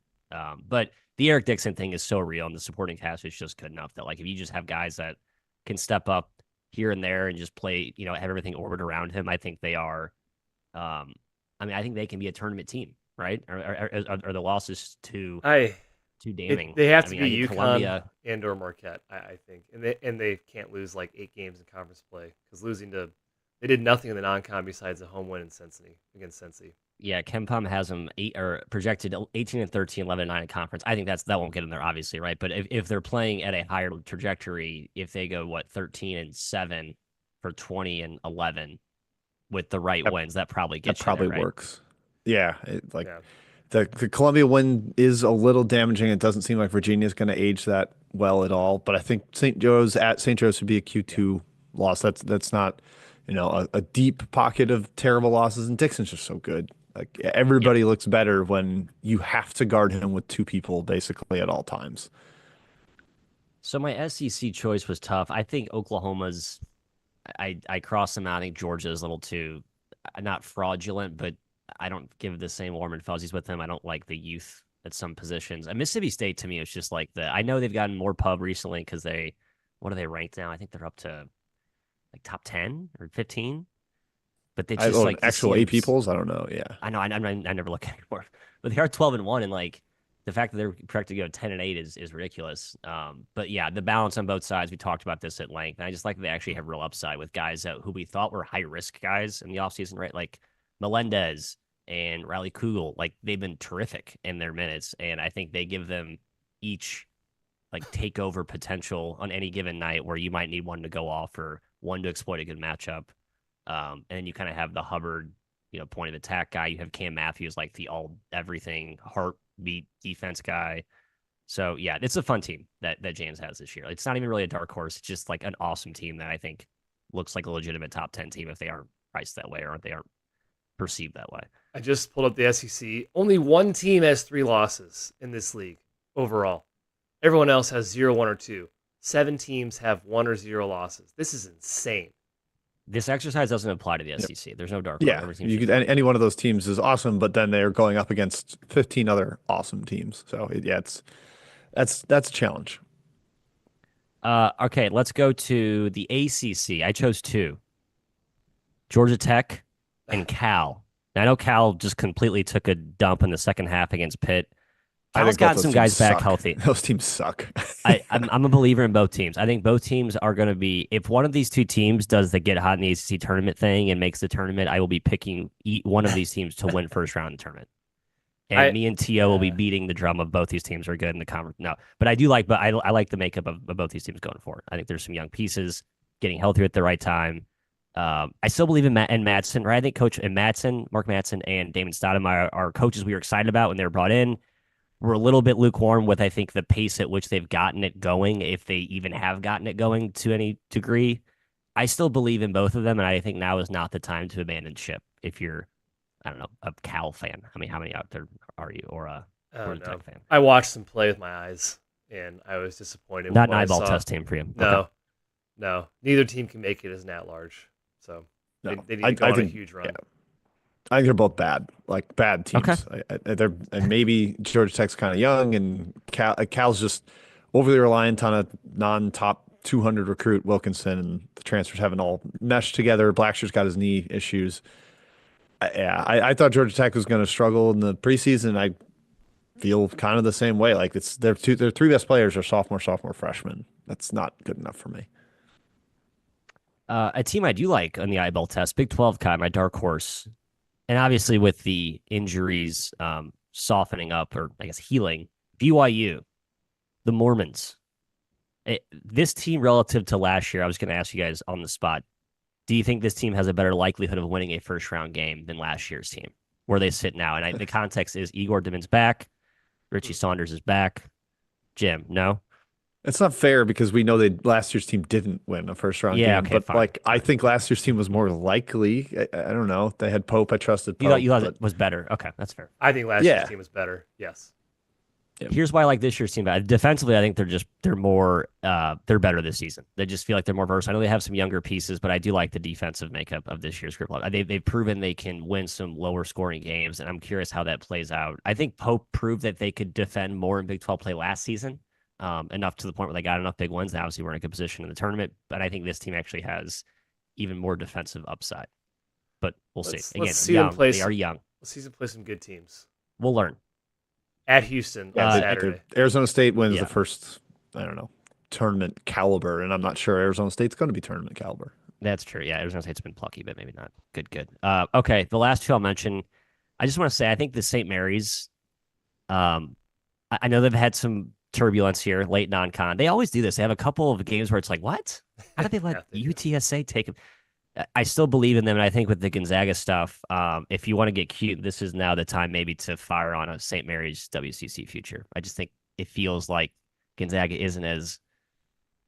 But the Eric Dixon thing is so real, and the supporting cast is just good enough that like if you just have guys that can step up here and there and just play, have everything orbit around him, I think they are. I think they can be a tournament team, right? Are the losses too damning? They have I to mean, I be think UConn Columbia. and or Marquette, I think, and they can't lose like 8 games in conference play because they did nothing in the non-con besides a home win in Cincinnati against Cincy. Yeah, KenPom has them projected 18 and 13, 11 and 9 in conference. I think that won't get them there, obviously, right? But if they're playing at a higher trajectory, if they go 13 and 7 for 20 and 11 with the right That, wins, that probably that gets you there, probably right? works. Yeah, Yeah, the Columbia win is a little damaging. It doesn't seem like Virginia's going to age that well at all. But I think St. Joe's would be a yeah, Q2 loss. That's not, a deep pocket of terrible losses. And Dixon's just so good. Like Yep. everybody looks better when you have to guard him with two people basically at all times. So my SEC choice was tough. I think Oklahoma's. I crossed them out. I think Georgia is a little too not fraudulent, but I don't give the same warm and fuzzies with them. I don't like the youth at some positions. And Mississippi State to me is just like I know they've gotten more pub recently because what are they ranked now? I think they're up to like top 10 or 15. But it's just like this Actual AP seems. polls, I don't know. Yeah. I never look anymore, but they are 12-1, and like the fact that they're projected to go 10-8 is ridiculous. But yeah, the balance on both sides. We talked about this at length, and I just like that they actually have real upside with guys who we thought were high risk guys in the offseason, right? Like Melendez and Riley Kugel, like they've been terrific in their minutes, and I think they give them each like takeover potential on any given night where you might need one to go off or one to exploit a good matchup. And then you kind of have the Hubbard, point of attack guy. You have Cam Matthews, like the all everything heartbeat defense guy. So yeah, it's a fun team that James has this year. It's not even really a dark horse. It's just like an awesome team that I think looks like a legitimate top 10 team if they aren't priced that way or they aren't perceived that way. I just pulled up the SEC. Only one team has 3 losses in this league overall. Everyone else has 0, 1, or 2. 7 teams have 1 or 0 losses. This is insane. This exercise doesn't apply to the Yep. SEC. There's no dark horse. Yeah, Every team you should could be any one of those teams is awesome, but then they're going up against 15 other awesome teams. So yeah, that's a challenge. Okay, let's go to the ACC. I chose 2. Georgia Tech and Cal. Now, I know Cal just completely took a dump in the second half against Pitt. I Cal's think both gotten those some teams guys back suck. healthy. Those teams suck. I'm a believer in both teams. I think both teams are going to be, if one of these two teams does the get hot in the ACC tournament thing and makes the tournament, I will be picking one of these teams to win first round in the tournament. And me and Tio will be beating the drum of both these teams are good in the conference. No, but I like the makeup of both these teams going forward. I think there's some young pieces getting healthier at the right time. I still believe in Matt and Madsen, right? I think Mark Madsen, and Damon Stoudemire are coaches we were excited about when they were brought in. We're a little bit lukewarm with, I think, the pace at which they've gotten it going, if they even have gotten it going to any degree. I still believe in both of them, and I think now is not the time to abandon ship if you're, I don't know, a Cal fan. I mean, how many out there are you, or a Georgia Tech fan? I watched them play with my eyes, and I was disappointed. Not an eyeball test team for you. No, Okay. no. Neither team can make it as an at-large. So No, they need to go on a huge run. Yeah, I think they're both bad, like bad teams. Okay. And maybe Georgia Tech's kind of young, and Cal's just overly reliant on a non-top 200 recruit Wilkinson, and the transfers haven't all meshed together. Blackshear's got his knee issues. I thought Georgia Tech was going to struggle in the preseason. I feel kind of the same way. Like their three best players are sophomore, freshman. That's not good enough for me. A team I do like on the eyeball test, Big 12 kind, my dark horse, and obviously with the injuries softening up, or I guess healing, BYU, the Mormons. This team relative to last year, I was going to ask you guys on the spot, do you think this team has a better likelihood of winning a first round game than last year's team, where they sit now? And the context is Igor Dimon's back, Richie Saunders is back. Jim, no? It's not fair because we know that last year's team didn't win a first round Yeah, game, okay, but fine, like I think last year's team was more likely. I don't know. They had Pope. I trusted Pope. You thought but it was better. Okay, that's fair. I think last Yeah. year's team was better. Yes. Yep. Here's why I like this year's team. Defensively, I think they're better this season. They just feel like they're more versatile. I know they have some younger pieces, but I do like the defensive makeup of this year's group. They've proven they can win some lower scoring games, and I'm curious how that plays out. I think Pope proved that they could defend more in Big 12 play last season, enough to the point where they got enough big wins. Now, obviously, we're in a good position in the tournament, but I think this team actually has even more defensive upside. But we'll see. Again, let's see young. them play They are young. Let's see them play some good teams. We'll learn. At Houston on Saturday. Arizona State wins Yeah. the first, I don't know, tournament caliber, and I'm not sure Arizona State's going to be tournament caliber. That's true. Yeah, Arizona State's been plucky, but maybe not. Good. Okay, the last two I'll mention. I just want to say I think the St. Mary's. I know they've had some turbulence here, late non-con. They always do this. They have a couple of games where it's like, what? How did they let UTSA take them? I still believe in them, and I think with the Gonzaga stuff, if you want to get cute, this is now the time maybe to fire on a St. Mary's WCC future. I just think it feels like Gonzaga isn't as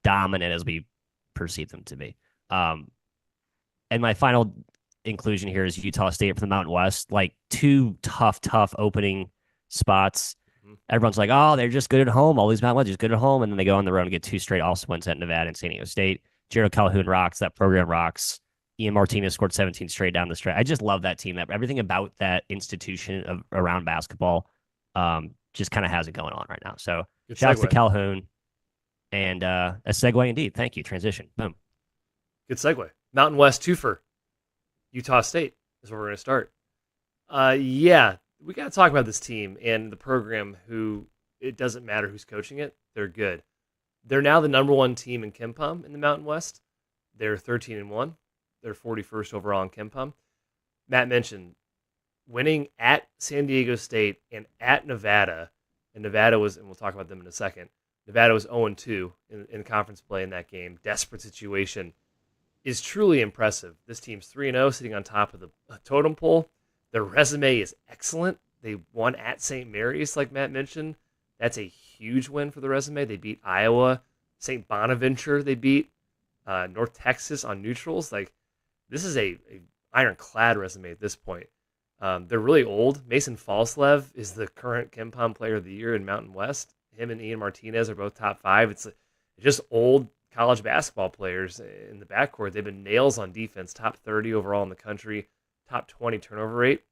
dominant as we perceive them to be. And my final inclusion here is Utah State from the Mountain West. Like two tough opening spots. Everyone's like, oh, they're just good at home. All these Mountain West are just good at home. And then they go on the road and get two straight awesome wins at Nevada and San Diego State. Jared Calhoun rocks. That program rocks. Ian Martinez scored 17 straight down the stretch. I just love that team. Everything about that institution around basketball just kind of has it going on right now. So shouts to Calhoun. And a segue indeed. Thank you. Transition. Boom. Good segue. Mountain West twofer. Utah State is where we're going to start. Yeah, we got to talk about this team and the program who it doesn't matter who's coaching it. They're good. They're now the number one team in KenPom in the Mountain West. They're 13-1. They're 41st overall in KenPom. Matt mentioned winning at San Diego State and at Nevada. And Nevada was, and we'll talk about them in a second, Nevada was 0-2 in conference play in that game. Desperate situation is truly impressive. This team's 3-0, sitting on top of the totem pole. Their resume is excellent. They won at St. Mary's, like Matt mentioned. That's a huge win for the resume. They beat Iowa. St. Bonaventure they beat. North Texas on neutrals. Like, this is a ironclad resume at this point. They're really old. Mason Falslev is the current KenPom Player of the Year in Mountain West. Him and Ian Martinez are both top 5. It's just old college basketball players in the backcourt. They've been nails on defense, top 30 overall in the country, top 20 turnover rate.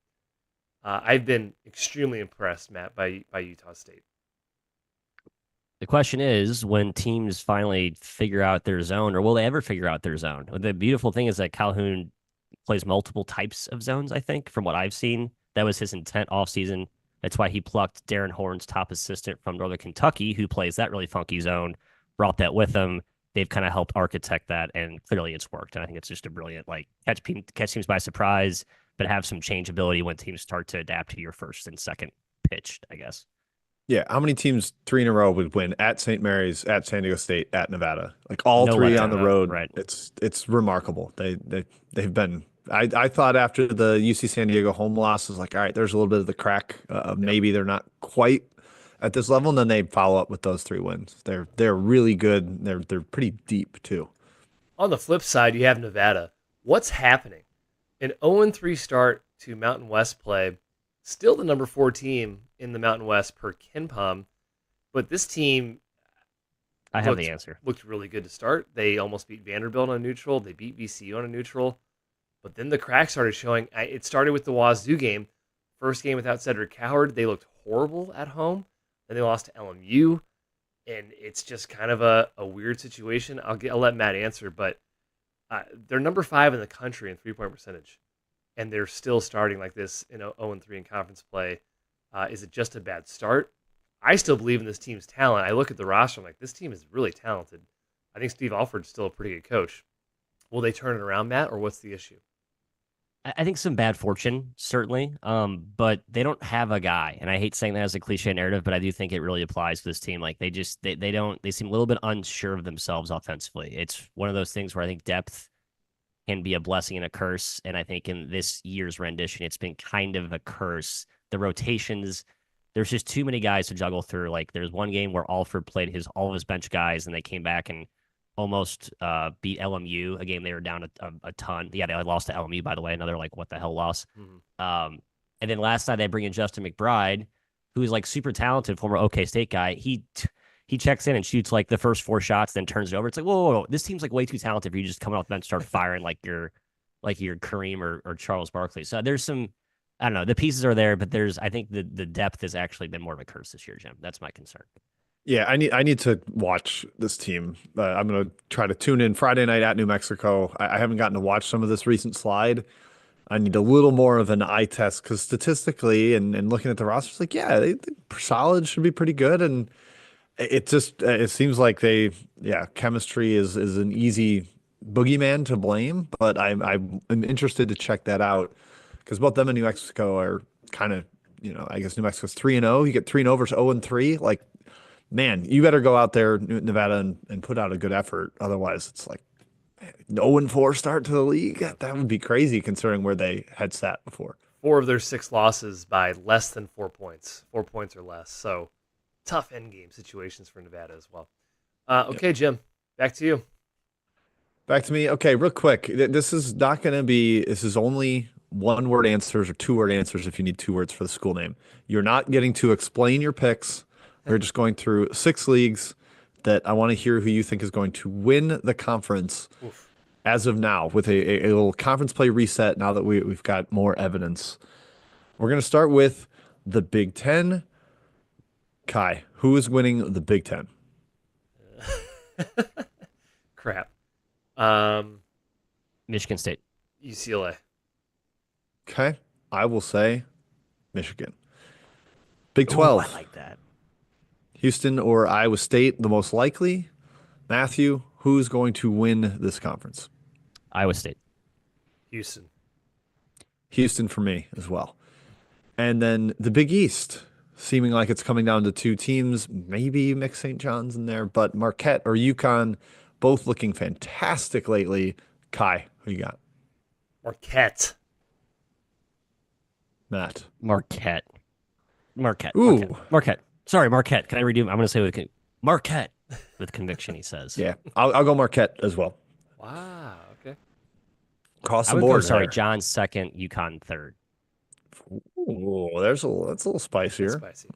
I've been extremely impressed, Matt, by Utah State. The question is, when teams finally figure out their zone, or will they ever figure out their zone? The beautiful thing is that Calhoun plays multiple types of zones, I think, from what I've seen. That was his intent off season. That's why he plucked Darren Horn's top assistant from Northern Kentucky, who plays that really funky zone, brought that with him. They've kind of helped architect that, and clearly it's worked. And I think it's just a brilliant, like, catch teams by surprise, but have some changeability when teams start to adapt to your first and second pitch, I guess. Yeah, how many teams 3 in a row would win at St. Mary's, at San Diego State, at Nevada? Like all No three letdown, on the road. right. It's remarkable. They've been. I thought after the UC San Diego home loss was like, all right, there's a little bit of the crack. Maybe they're not quite at this level, and then they follow up with those 3 wins. They're really good. They're pretty deep too. On the flip side, you have Nevada. What's happening? An 0-3 start to Mountain West play. Still the number 4 team in the Mountain West per KenPom, but this team I have the answer. Looked really good to start. They almost beat Vanderbilt on a neutral. They beat VCU on a neutral. But then the cracks started showing. It started with the Wazoo game. First game without Cedric Coward. They looked horrible at home. Then they lost to LMU. and it's just kind of a weird situation. I'll let Matt answer, but they're number 5 in the country in 3-point percentage, and they're still starting like this in 0-3 in conference play. Is it just a bad start? I still believe in this team's talent. I look at the roster, I'm like, this team is really talented. I think Steve Alford's still a pretty good coach. Will they turn it around, Matt, or what's the issue? I think some bad fortune, certainly. But they don't have a guy. And I hate saying that as a cliche narrative, but I do think it really applies to this team. Like they don't they seem a little bit unsure of themselves offensively. It's one of those things where I think depth can be a blessing and a curse. And I think in this year's rendition, it's been kind of a curse. The rotations, there's just too many guys to juggle through. Like there's one game where Alford played all of his bench guys, and they came back and almost beat LMU, a game they were down a ton. Yeah, they lost to LMU, by the way. Another like what the hell loss. And then last night they bring in Justin McBride, who is like super talented, former OK State guy. He checks in and shoots like the first 4 shots, then turns it over. It's like, whoa, this team's like way too talented for you just coming off the bench, start firing like you're Kareem or Charles Barkley. So there's some, I don't know, the pieces are there, but I think the depth has actually been more of a curse this year, Jim. That's my concern. Yeah, I need to watch this team. I'm gonna try to tune in Friday night at New Mexico. I haven't gotten to watch some of this recent slide. I need a little more of an eye test because statistically and looking at the rosters, like yeah, they solid should be pretty good, and it just it seems like chemistry is an easy boogeyman to blame, but I'm interested to check that out because both them and New Mexico are kind of I guess New Mexico's 3-0. You get 3-0 versus 0-3, like. Man, you better go out there, Nevada, and put out a good effort. Otherwise, it's like 0-4 start to the league. That would be crazy considering where they had sat before. 4 of their 6 losses by less than 4 points, 4 points or less. So tough end game situations for Nevada as well. Okay, yep. Jim, back to you. Back to me. Okay, real quick. This is not going to be. This is only 1-word answers or 2-word answers if you need 2 words for the school name. You're not getting to explain your picks. We're just going through 6 leagues that I want to hear who you think is going to win the conference as of now with a little conference play reset now that we've got more evidence. We're going to start with the Big Ten. Kai, who is winning the Big Ten? Crap. Michigan State. UCLA. Okay. I will say Michigan. Big 12. Ooh, I like that. Houston or Iowa State, the most likely. Matthew, who's going to win this conference? Iowa State. Houston. Houston for me as well. And then the Big East, seeming like it's coming down to 2 teams. Maybe mix St. John's in there, but Marquette or UConn, both looking fantastic lately. Kai, who you got? Marquette. Matt. Marquette. Ooh. Marquette. Sorry, Marquette. Can I redo? I'm going to say Marquette with conviction, he says. Yeah, I'll go Marquette as well. Wow, okay. Cross the board. Sorry, John second, UConn third. Ooh, that's a little spicier. That's spicy.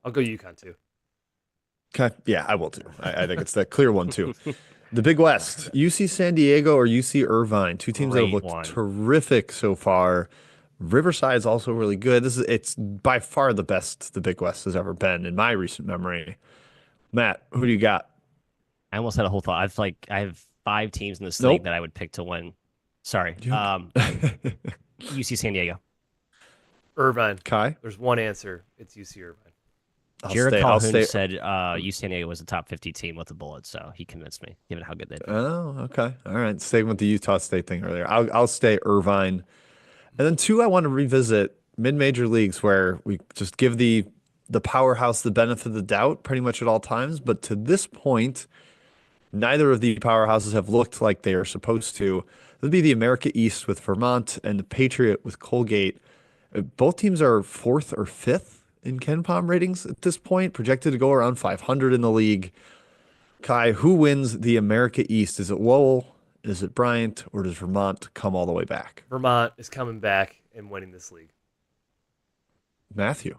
I'll go UConn too. Okay, yeah, I will too. I think it's the clear one too. The Big West, UC San Diego or UC Irvine, 2 teams that have looked terrific so far. Riverside's also really good. It's by far the best the Big West has ever been in my recent memory. Matt, who do you got? I almost had a whole thought. I have 5 teams in this league that I would pick to win. Sorry. UC San Diego. Irvine. Kai? There's one answer. It's UC Irvine. Jared Calhoun said UC San Diego was a top 50 team with a bullet, so he convinced me, given how good they did. Oh, okay. All right. Staying with the Utah State thing earlier. I'll stay Irvine. And then 2, I want to revisit mid-major leagues where we just give the powerhouse the benefit of the doubt pretty much at all times. But to this point, neither of the powerhouses have looked like they are supposed to. This would be the America East with Vermont and the Patriot with Colgate. Both teams are 4th or 5th in KenPom ratings at this point, projected to go around 500 in the league. Kai, who wins the America East? Is it Lowell? Is it Bryant, or does Vermont come all the way back? Vermont is coming back and winning this league. Matthew.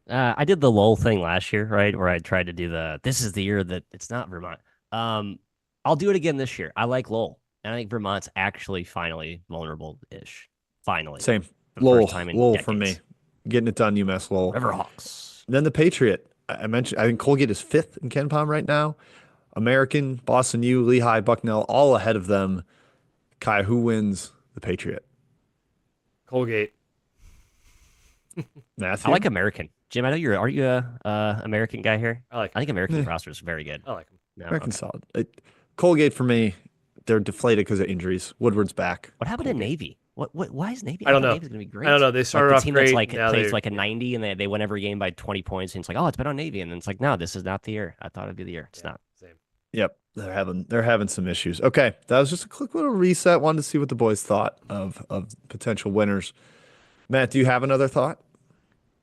I did the Lowell thing last year, right? Where I tried to do this is the year that it's not Vermont. I'll do it again this year. I like Lowell. And I think Vermont's actually finally vulnerable-ish. Finally. Same. Lowell for me. Getting it done, UMass Lowell. Riverhawks. Then the Patriot. I mentioned, I think Colgate is fifth in Ken Palm right now. American, Boston U, Lehigh, Bucknell, all ahead of them. Kai, who wins the Patriot? Colgate. I Matthew? like American. Jim, I know you're. Are you a American guy here? I like I him. think American's Eh, roster is very good. I like him. No, American okay. solid. Colgate for me, they're deflated because of injuries. Woodward's back. What happened to Colgate. Navy? What? Why is Navy? I I don't thought know. Navy's gonna be I don't great. know. They Like started the off team that's great. like Now plays they're like a 90 and they win every game by 20 points. And it's like, oh, it's been on Navy, and then it's like, no, this is not the year. I thought it'd be the year. It's yeah, not. same. Yep, they're having some issues. Okay, that was just a quick little reset. Wanted to see what the boys thought of potential winners. Matt, do you have another thought?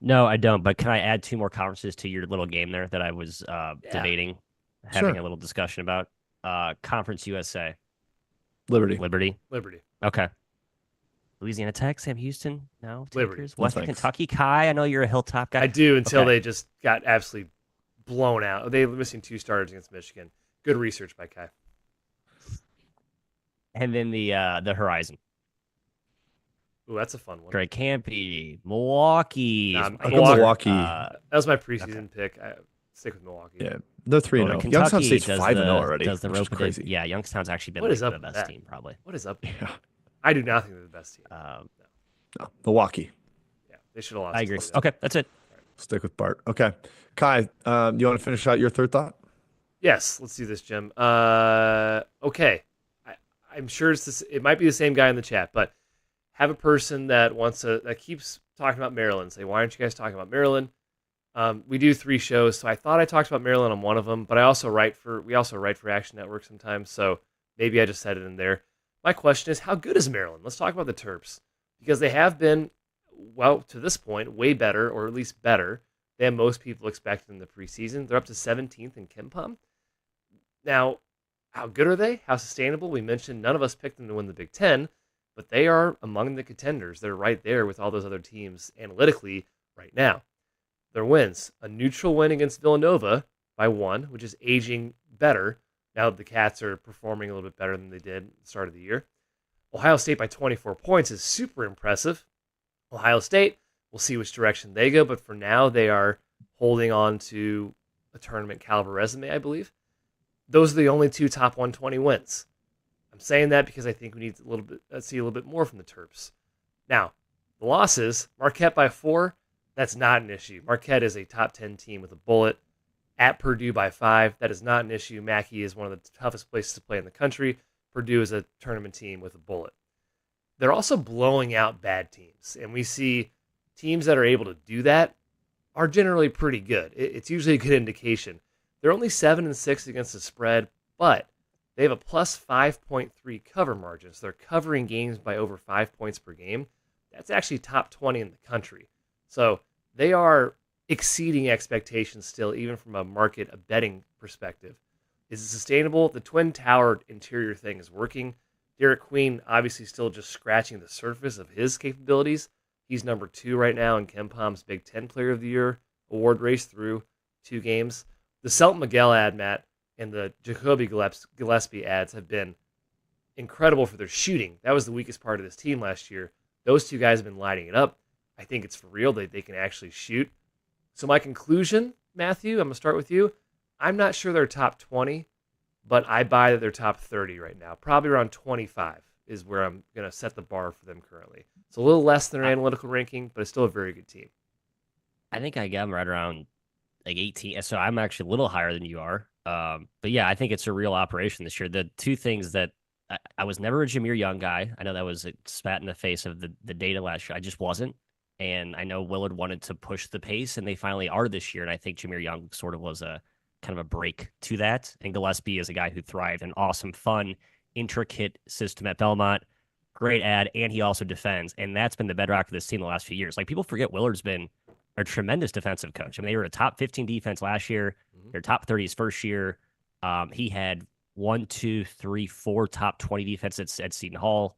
No, I don't. But can I add two more conferences to your little game there that I was Yeah. debating, having Sure. a little discussion about? Conference USA, Liberty. Liberty. Liberty. Okay. Louisiana Tech, Sam Houston, no Liberty. takers. No Western thanks. Kentucky, Kai. I know you're a Hilltop guy. I do until Okay. they just got absolutely blown out. They were missing 2 starters against Michigan. Good research by Kai. And then the Horizon. Ooh, that's a fun one. Greg Campy, Milwaukee. Nah, is my I'll go Milwaukee. answer. Milwaukee. That was my preseason pick. I stick with Milwaukee. Yeah, they're 3-0. Over Youngstown Kentucky State's does 5-0 the already, does the which is rope crazy. Yeah, Youngstown's actually been What like is up the with best that? team probably. What is up? Yeah, I do not think they're the best team. Um, no, Milwaukee. Yeah, they should have lost. I agree. to that. Okay, that's it. Stick with Bart. Okay, Kai, you want to finish out your third thought? Yes, let's do this, Jim. Okay. I'm sure it's this. It might be the same guy in the chat, but have a person that keeps talking about Maryland. Say, why aren't you guys talking about Maryland? We do 3 shows, so I thought I talked about Maryland on one of them, but we also write for Action Network sometimes, so maybe I just said it in there. My question is, how good is Maryland? Let's talk about the Terps, because they have been, well, to this point, way better, or at least better than most people expected in the preseason. They're up to 17th in KenPom. Now, how good are they? How sustainable? We mentioned none of us picked them to win the Big Ten, but they are among the contenders. They're right there with all those other teams analytically right now. Their wins: a neutral win against Villanova by 1, which is aging better now that the Cats are performing a little bit better than they did at the start of the year. Ohio State by 24 points is super impressive. Ohio State, we'll see which direction they go, but for now they are holding on to a tournament caliber resume, I believe. Those are the only 2 top 120 wins. I'm saying that because I think we need see a little bit more from the Terps. Now, the losses: Marquette by 4. That's not an issue. Marquette is a top 10 team with a bullet. At Purdue by 5. That is not an issue. Mackey is one of the toughest places to play in the country. Purdue is a tournament team with a bullet. They're also blowing out bad teams, and we see teams that are able to do that are generally pretty good. It's usually a good indication. They're only 7-6 against the spread, but they have a plus 5.3 cover margin. So they're covering games by over 5 points per game. That's actually top 20 in the country. So they are exceeding expectations still, even from a betting perspective. Is it sustainable? The Twin Tower interior thing is working. Derek Queen obviously still just scratching the surface of his capabilities. He's number 2 right now in KenPom's Big Ten Player of the Year award race through 2 games. The Selton Miguel ad, Matt, and the Jacoby Gillespie ads have been incredible for their shooting. That was the weakest part of this team last year. Those 2 guys have been lighting it up. I think it's for real. They can actually shoot. So my conclusion, Matthew, I'm going to start with you. I'm not sure they're top 20, but I buy that they're top 30 right now. Probably around 25 is where I'm going to set the bar for them currently. It's a little less than their analytical ranking, but it's still a very good team. I think I got them right around like 18. So I'm actually a little higher than you are. But yeah, I think it's a real operation this year. The 2 things that I was never a Jameer Young guy. I know that was a spat in the face of the data last year. I just wasn't. And I know Willard wanted to push the pace, and they finally are this year. And I think Jameer Young sort of was a kind of a break to that. And Gillespie is a guy who thrived in awesome, fun, intricate system at Belmont. Great ad, and he also defends. And that's been the bedrock of this team the last few years. Like, people forget Willard's been a tremendous defensive coach. I mean, they were a top 15 defense last year. They're top 30 his first year. He had 1, 2, 3, 4 top 20 defenses at Seton Hall.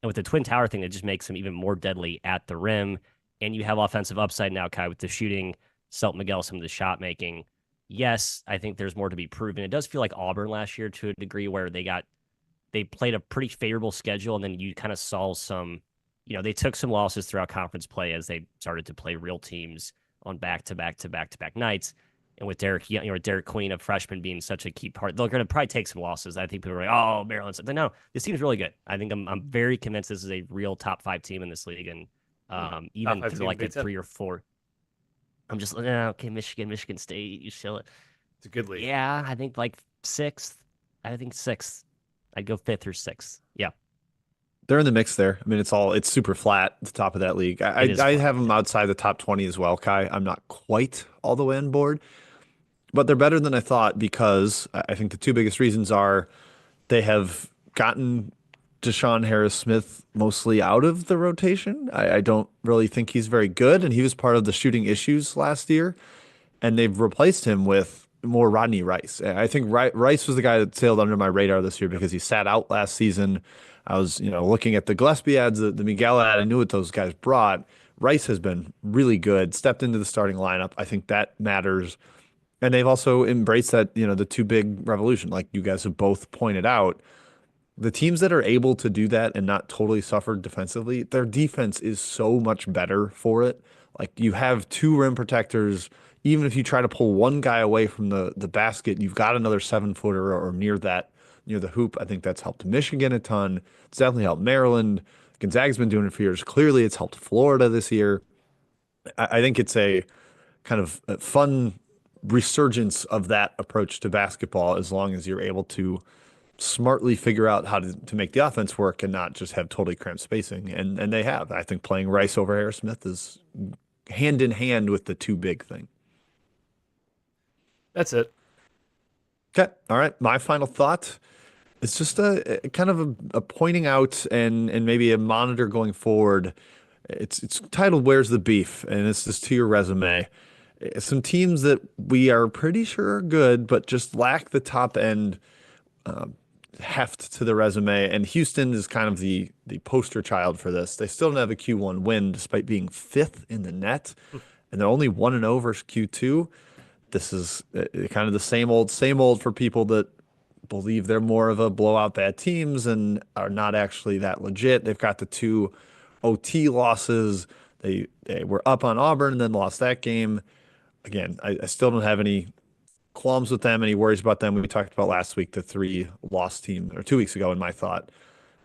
And with the Twin Tower thing, it just makes him even more deadly at the rim. And you have offensive upside now, Kai, with the shooting, Selton Miguel, some of the shot making. Yes, I think there's more to be proven. It does feel like Auburn last year to a degree where they played a pretty favorable schedule, and then you kind of saw some, they took some losses throughout conference play as they started to play real teams on back-to-back nights. And with Derek Queen, a freshman, being such a key part, they're going to probably take some losses. I think people are like, "Oh, Maryland's." But no, this team's really good. I think I'm very convinced this is a real top 5 team in this league, and Top even five through team in like the a Big Ten. 3 or 4. I'm just okay. Michigan State, you show it. It's a good league. Yeah, I think like sixth. I think sixth. I'd go fifth or sixth. Yeah, They're in the mix there. I mean, it's super flat at the top of that league. it is I flat. have them Yeah. outside the top 20 as well, Kai. I'm not quite all the way on board, but they're better than I thought because I think the two biggest reasons are they have gotten Deshaun Harris Smith mostly out of the rotation. I don't really think he's very good, and he was part of the shooting issues last year. And they've replaced him with more Rodney Rice. I think Rice was the guy that sailed under my radar this year Yep. because he sat out last season. I was, looking at the Gillespie ads, the Miguel ad. I knew what those guys brought. Rice has been really good, stepped into the starting lineup. I think that matters. And they've also embraced that, the two big revolution, like you guys have both pointed out. The teams that are able to do that and not totally suffer defensively, their defense is so much better for it. Like you have two rim protectors. Even if you try to pull one guy away from the basket, you've got another 7-footer or near that, near the hoop. I think that's helped Michigan a ton. It's definitely helped Maryland. Gonzaga's been doing it for years. Clearly, it's helped Florida this year. I think it's a kind of a fun resurgence of that approach to basketball as long as you're able to smartly figure out how to make the offense work and not just have totally cramped spacing. And they have. I think playing Rice over Harris Smith is hand in hand with the two big thing. That's it. Okay. All right. My final thought is just a kind of a pointing out and maybe a monitor going forward. It's titled "Where's the Beef?" and it's just to your resume. Some teams that we are pretty sure are good, but just lack the top end heft to the resume. And Houston is kind of the poster child for this. They still don't have a Q1 win despite being fifth in the net, and they're only 1-0 versus Q2. This is kind of the same old for people that believe they're more of a blowout bad teams and are not actually that legit. They've got the two OT losses. They were up on Auburn and then lost that game. Again, I still don't have any qualms with them, any worries about them. We talked about last week, the 3 lost team, or 2 weeks ago, in my thought.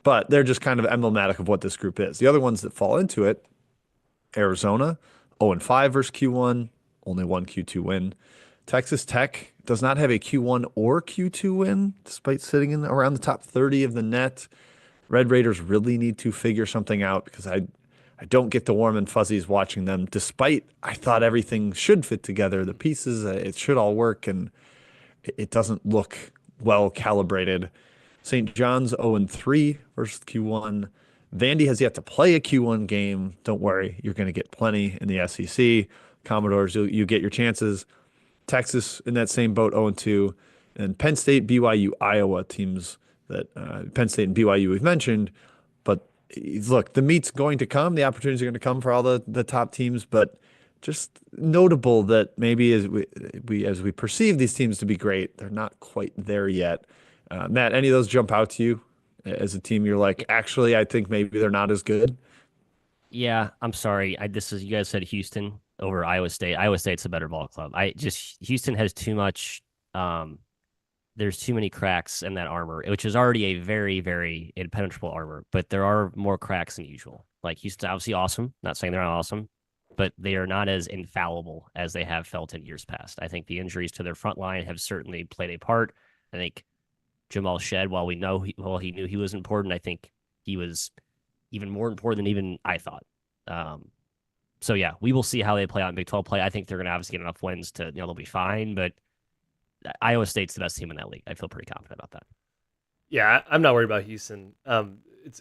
But they're just kind of emblematic of what this group is. The other ones that fall into it, Arizona, 0-5 versus Q1, only one Q2 win. Texas Tech does not have a Q1 or Q2 win, despite sitting in around the top 30 of the net. Red Raiders really need to figure something out because I don't get the warm and fuzzies watching them, despite I thought everything should fit together. The pieces, it should all work, and it doesn't look well calibrated. St. John's 0-3 versus Q1. Vandy has yet to play a Q1 game. Don't worry, you're going to get plenty in the SEC. Commodores, you get your chances. Texas in that same boat, 0-2. And Penn State, BYU, Iowa teams that Penn State and BYU we've mentioned. But look, the meat's going to come. The opportunities are going to come for all the top teams. But just notable that maybe as we perceive these teams to be great, they're not quite there yet. Matt, any of those jump out to you as a team? You're like, actually, I think maybe they're not as good. Yeah, I'm sorry. This is you guys said Houston over Iowa State. Iowa State's a better ball club. I just Houston has too much. There's too many cracks in that armor, which is already a very, very impenetrable armor. But there are more cracks than usual. Like Houston's obviously awesome. Not saying they're not awesome, but they are not as infallible as they have felt in years past. I think the injuries to their front line have certainly played a part. I think Jamal Shed, while we know he knew he was important, I think he was even more important than even I thought. Um, so yeah, we will see how they play out in Big 12 play. I think they're going to obviously get enough wins to they'll be fine. But Iowa State's the best team in that league. I feel pretty confident about that. Yeah, I'm not worried about Houston.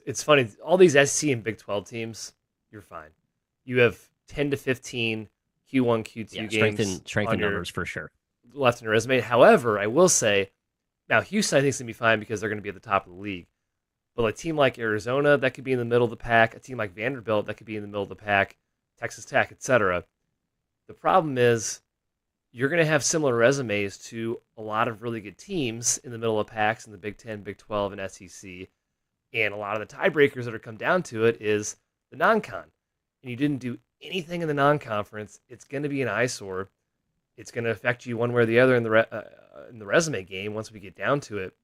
It's funny. All these SC and Big 12 teams, you're fine. You have 10 to 15 Q1, Q2 Yeah, games strengthen on your numbers for sure. left in your resume. However, I will say, now Houston I think is going to be fine because they're going to be at the top of the league. But a team like Arizona, that could be in the middle of the pack. A team like Vanderbilt, that could be in the middle of the pack. Texas Tech, etc. The problem is you're going to have similar resumes to a lot of really good teams in the middle of packs in the Big 10, Big 12, and SEC. And a lot of the tiebreakers that are come down to it is the non-con. And you didn't do anything in the non-conference. It's going to be an eyesore. it's going to affect you one way or the other in the resume game once we get down to it.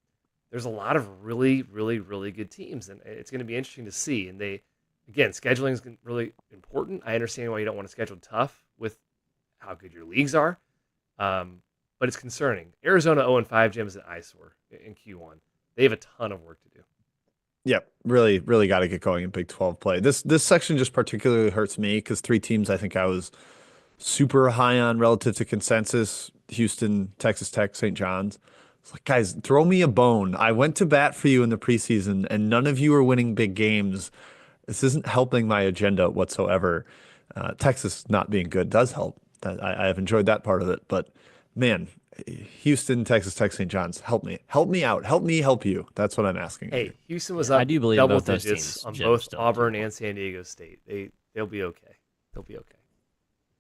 There's a lot of really, really, really good teams, and it's going to be interesting to see. And again, scheduling is really important. I understand why you don't want to schedule tough with how good your leagues are, but it's concerning. Arizona 0-5 Jim is an eyesore in Q1. They have a ton of work to do. Yep, really, really got to get going in Big 12 play. This section just particularly hurts me because three teams I think I was super high on relative to consensus: Houston, Texas Tech, St. John's. It's like, guys, throw me a bone. I went to bat for you in the preseason, and none of you are winning big games. This isn't helping my agenda whatsoever. Texas not being good does help. I have enjoyed that part of it, but man, Houston, Texas Tech, St. John's, help me out, help me help you. That's what I'm asking of you. Hey, Houston was I up do believe double both those digits teams, on Jim, both still to your Auburn point. and San Diego State. They'll be okay. They'll be okay.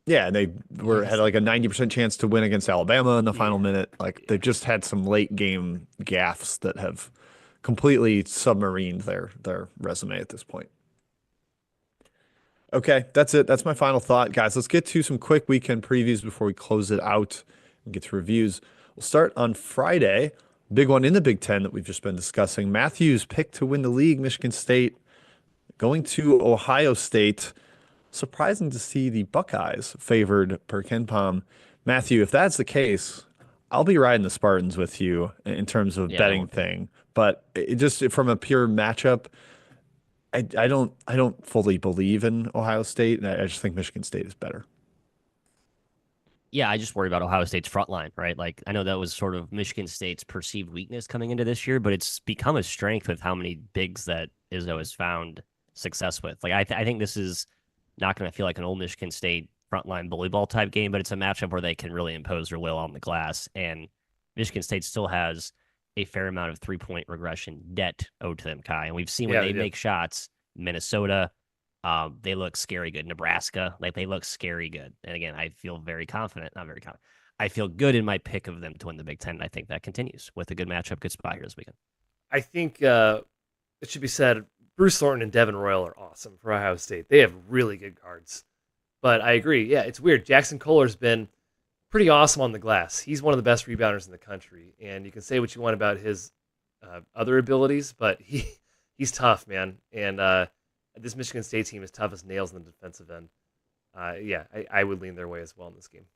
Yeah, and they had like a 90% chance to win against Alabama in the final Yeah, minute. Like yeah. they've just had some late game gaffes that have completely submarined their resume at this point. Okay, that's it. That's my final thought, guys. Let's get to some quick weekend previews before we close it out and get to reviews. We'll start on Friday. Big one in the Big Ten that we've just been discussing. Matthews picked to win the league, Michigan State going to Ohio State. Surprising to see the Buckeyes favored per KenPom. Matthew, if that's the case, I'll be riding the Spartans with you in terms of Yeah, I betting won't be. thing. But it just from a pure matchup, I don't fully believe in Ohio State, and I just think Michigan State is better. Yeah, I just worry about Ohio State's front line, right? Like, I know that was sort of Michigan State's perceived weakness coming into this year, but it's become a strength with how many bigs that Izzo has found success with. Like, I think this is not going to feel like an old Michigan State frontline bully ball type game, but it's a matchup where they can really impose their will on the glass. And Michigan State still has a fair amount of 3-point regression debt owed to them, Kai. And we've seen when Yeah, they they do. make shots, Minnesota, they look scary good. Nebraska, like they look scary good. And again, I feel very confident, not very confident. I feel good in my pick of them to win the Big Ten. And I think that continues with a good matchup, good spot here this weekend. I think it should be said Bruce Thornton and Devin Royal are awesome for Ohio State. They have really good guards. But I agree. Yeah, it's weird. Jackson Kohler's been pretty awesome on the glass. He's one of the best rebounders in the country. And you can say what you want about his other abilities, but he's tough, man. And this Michigan State team is tough as nails in the defensive end. Yeah, I would lean their way as well in this game.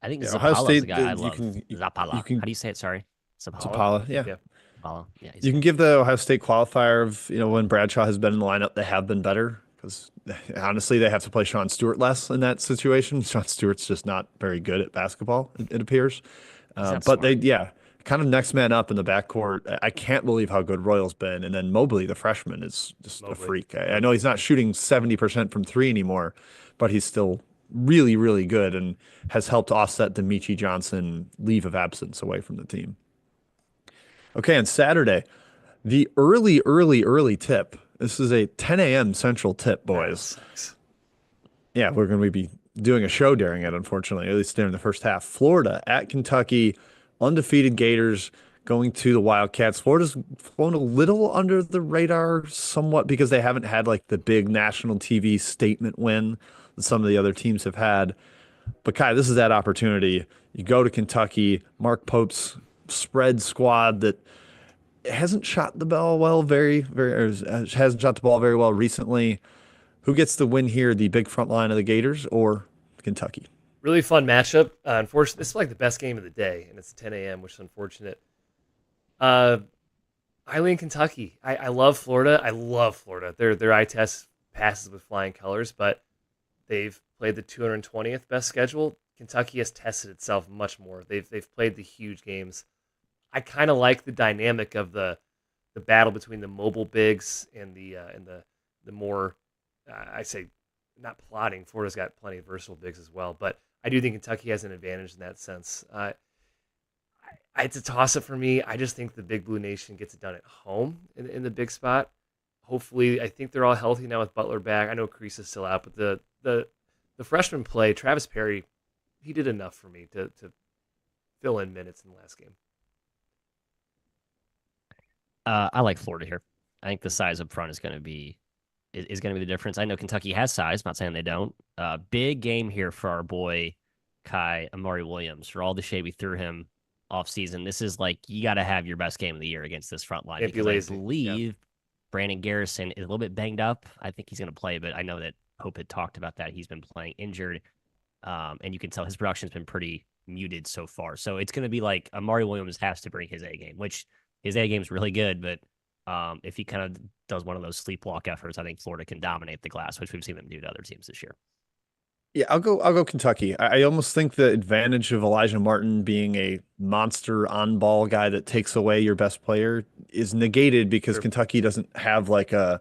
I think Yeah, Ohio Zapala's a State, guy I you love. can Zapala. you can How do you say it? Sorry. Zapala. Zapala, yeah. Yeah. Zapala. Yeah, he's You can good. give the Ohio State qualifier of, when Bradshaw has been in the lineup, they have been better because honestly, they have to play Sean Stewart less in that situation. Sean Stewart's just not very good at basketball, it appears. He's not But they, smart. yeah, kind of next man up in the backcourt. I can't believe how good Royal's been. And then Mobley, the freshman, is just a Mobley. freak. I Yep. know he's not shooting 70% from three anymore, but he's still really, really good and has helped offset the Michi Johnson leave of absence away from the team. Okay, on Saturday, the early tip. This is a 10 a.m. Central tip, That boys. sucks. Yeah, we're going to be doing a show during it, unfortunately, at least during the first half. Florida at Kentucky, undefeated Gators going to the Wildcats. Florida's flown a little under the radar somewhat because they haven't had like the big national TV statement win that some of the other teams have had. But Kai, this is that opportunity. You go to Kentucky, Mark Pope's spread squad that hasn't shot the ball well, or hasn't shot the ball very well recently. Who gets the win here? The big front line of the Gators or Kentucky? Really fun matchup. Unfortunately, this is like the best game of the day, and it's 10 a.m., which is unfortunate. Uh, I lean Kentucky. I love Florida. I love Florida. Their eye test passes with flying colors, but they've played the 220th best schedule. Kentucky has tested itself much more. They've played the huge games. I kind of like the dynamic of the battle between the mobile bigs and the more I say not plotting. Florida's got plenty of versatile bigs as well, but I do think Kentucky has an advantage in that sense. It's a toss up for me. I just think the Big Blue Nation gets it done at home in the big spot. Hopefully, I think they're all healthy now with Butler back. I know Kreese is still out, but the freshman play, Travis Perry, he did enough for me to fill in minutes in the last game. I like Florida here. I think the size up front is going to be the difference. I know Kentucky has size. Not saying they don't. Big game here for our boy Kai, Amari Williams, for all the shade we threw him off season. This is like, you got to have your best game of the year against this front line Can't be because I lazy. Yeah. believe Brandon Garrison is a little bit banged up. I think he's going to play, but I know that Hope had talked about that. He's been playing injured. And you can tell his production's been pretty muted so far. So it's going to be like Amari Williams has to bring his A game, which his A game is really good. But if he kind of does one of those sleepwalk efforts, I think Florida can dominate the glass, which we've seen them do to other teams this year. Yeah, I'll go Kentucky. I almost think the advantage of Elijah Martin being a monster on-ball guy that takes away your best player is negated because Sure. Kentucky doesn't have like a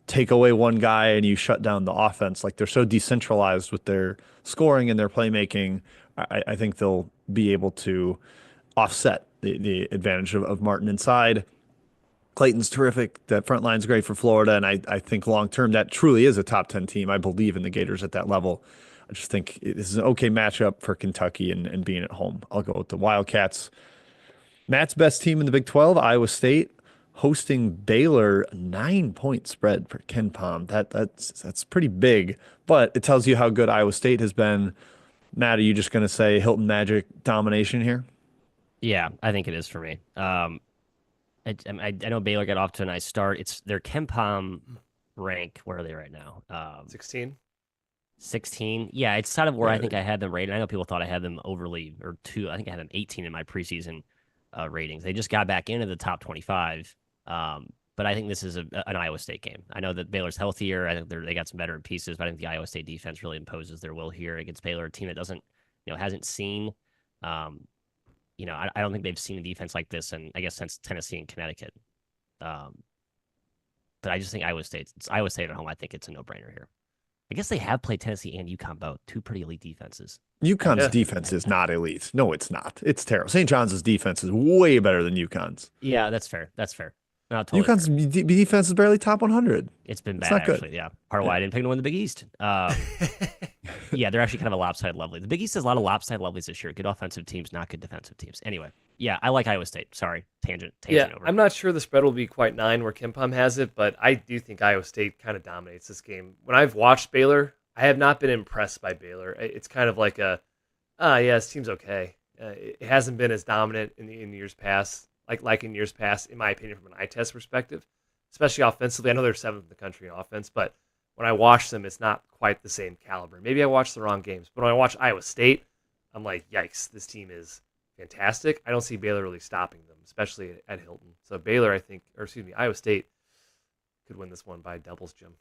take away one guy and you shut down the offense. Like they're so decentralized with their scoring and their playmaking. I think they'll be able to offset the advantage of Martin inside. Clayton's terrific. That front line's great for Florida, and I think long term that truly is a top 10 team. I believe in the Gators at that level. I just think this is an okay matchup for Kentucky and being at home. I'll go with the Wildcats. Matt's best team in the Big 12, Iowa State, hosting Baylor, 9-point spread for Ken Palm. That's pretty big, but it tells you how good Iowa State has been. Matt, are you just going to say Hilton Magic domination here? Yeah, I think it is for me. I know Baylor got off to a nice start. It's their KenPom rank. Where are they right now? 16. 16. Yeah, it's sort of where I Yeah. think I had them rated. I know people thought I had them overly or two. I think I had them 18 in my preseason ratings. They just got back into the top 25. But I think this is an Iowa State game. I know that Baylor's healthier. I think they got some veteran pieces, but I think the Iowa State defense really imposes their will here against Baylor, a team that doesn't, hasn't seen, I don't think they've seen a defense like this, and I guess since Tennessee and Connecticut. But I just think it's Iowa State at home. I think it's a no-brainer here. I guess they have played Tennessee and UConn both, two pretty elite defenses. UConn's Yeah. defense is not elite. No, it's not. It's terrible. St. John's defense is way better than UConn's. Yeah, that's fair. That's fair. No, totally UConn's fair. defense is barely top 100. It's been It's bad, not good. actually. Yeah. Part of why I didn't pick them to win the Big East. Yeah, they're actually kind of a lopsided lovely. The Big East has a lot of lopsided lovelies this year. Good offensive teams, not good defensive teams. Anyway, yeah, I like Iowa State. Sorry, tangent Yeah, over. I'm not sure the spread will be quite 9 where KenPom has it, but I do think Iowa State kind of dominates this game. When I've watched Baylor, I have not been impressed by Baylor. It's kind of like yeah, this team's okay. It hasn't been as dominant in years past, like in years past, in my opinion, from an eye test perspective, especially offensively. I know they're 7th in the country in offense, but when I watch them, it's not quite the same caliber. Maybe I watched the wrong games, but when I watch Iowa State, I'm like, yikes, this team is fantastic. I don't see Baylor really stopping them, especially at Hilton. So Iowa State could win this one by doubles, Jim.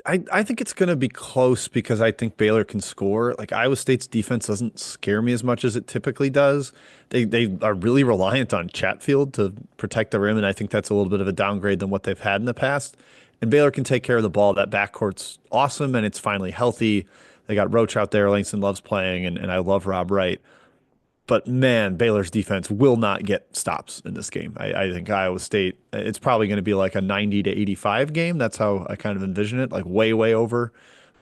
I think it's going to be close because I think Baylor can score. Like Iowa State's defense doesn't scare me as much as it typically does. They are really reliant on Chatfield to protect the rim, and I think that's a little bit of a downgrade than what they've had in the past. And Baylor can take care of the ball. That backcourt's awesome, and it's finally healthy. They got Roach out there. Langston loves playing, and I love Rob Wright. But man, Baylor's defense will not get stops in this game. I think Iowa State, it's probably going to be like a 90 to 85 game. That's how I kind of envision it, like way, way over.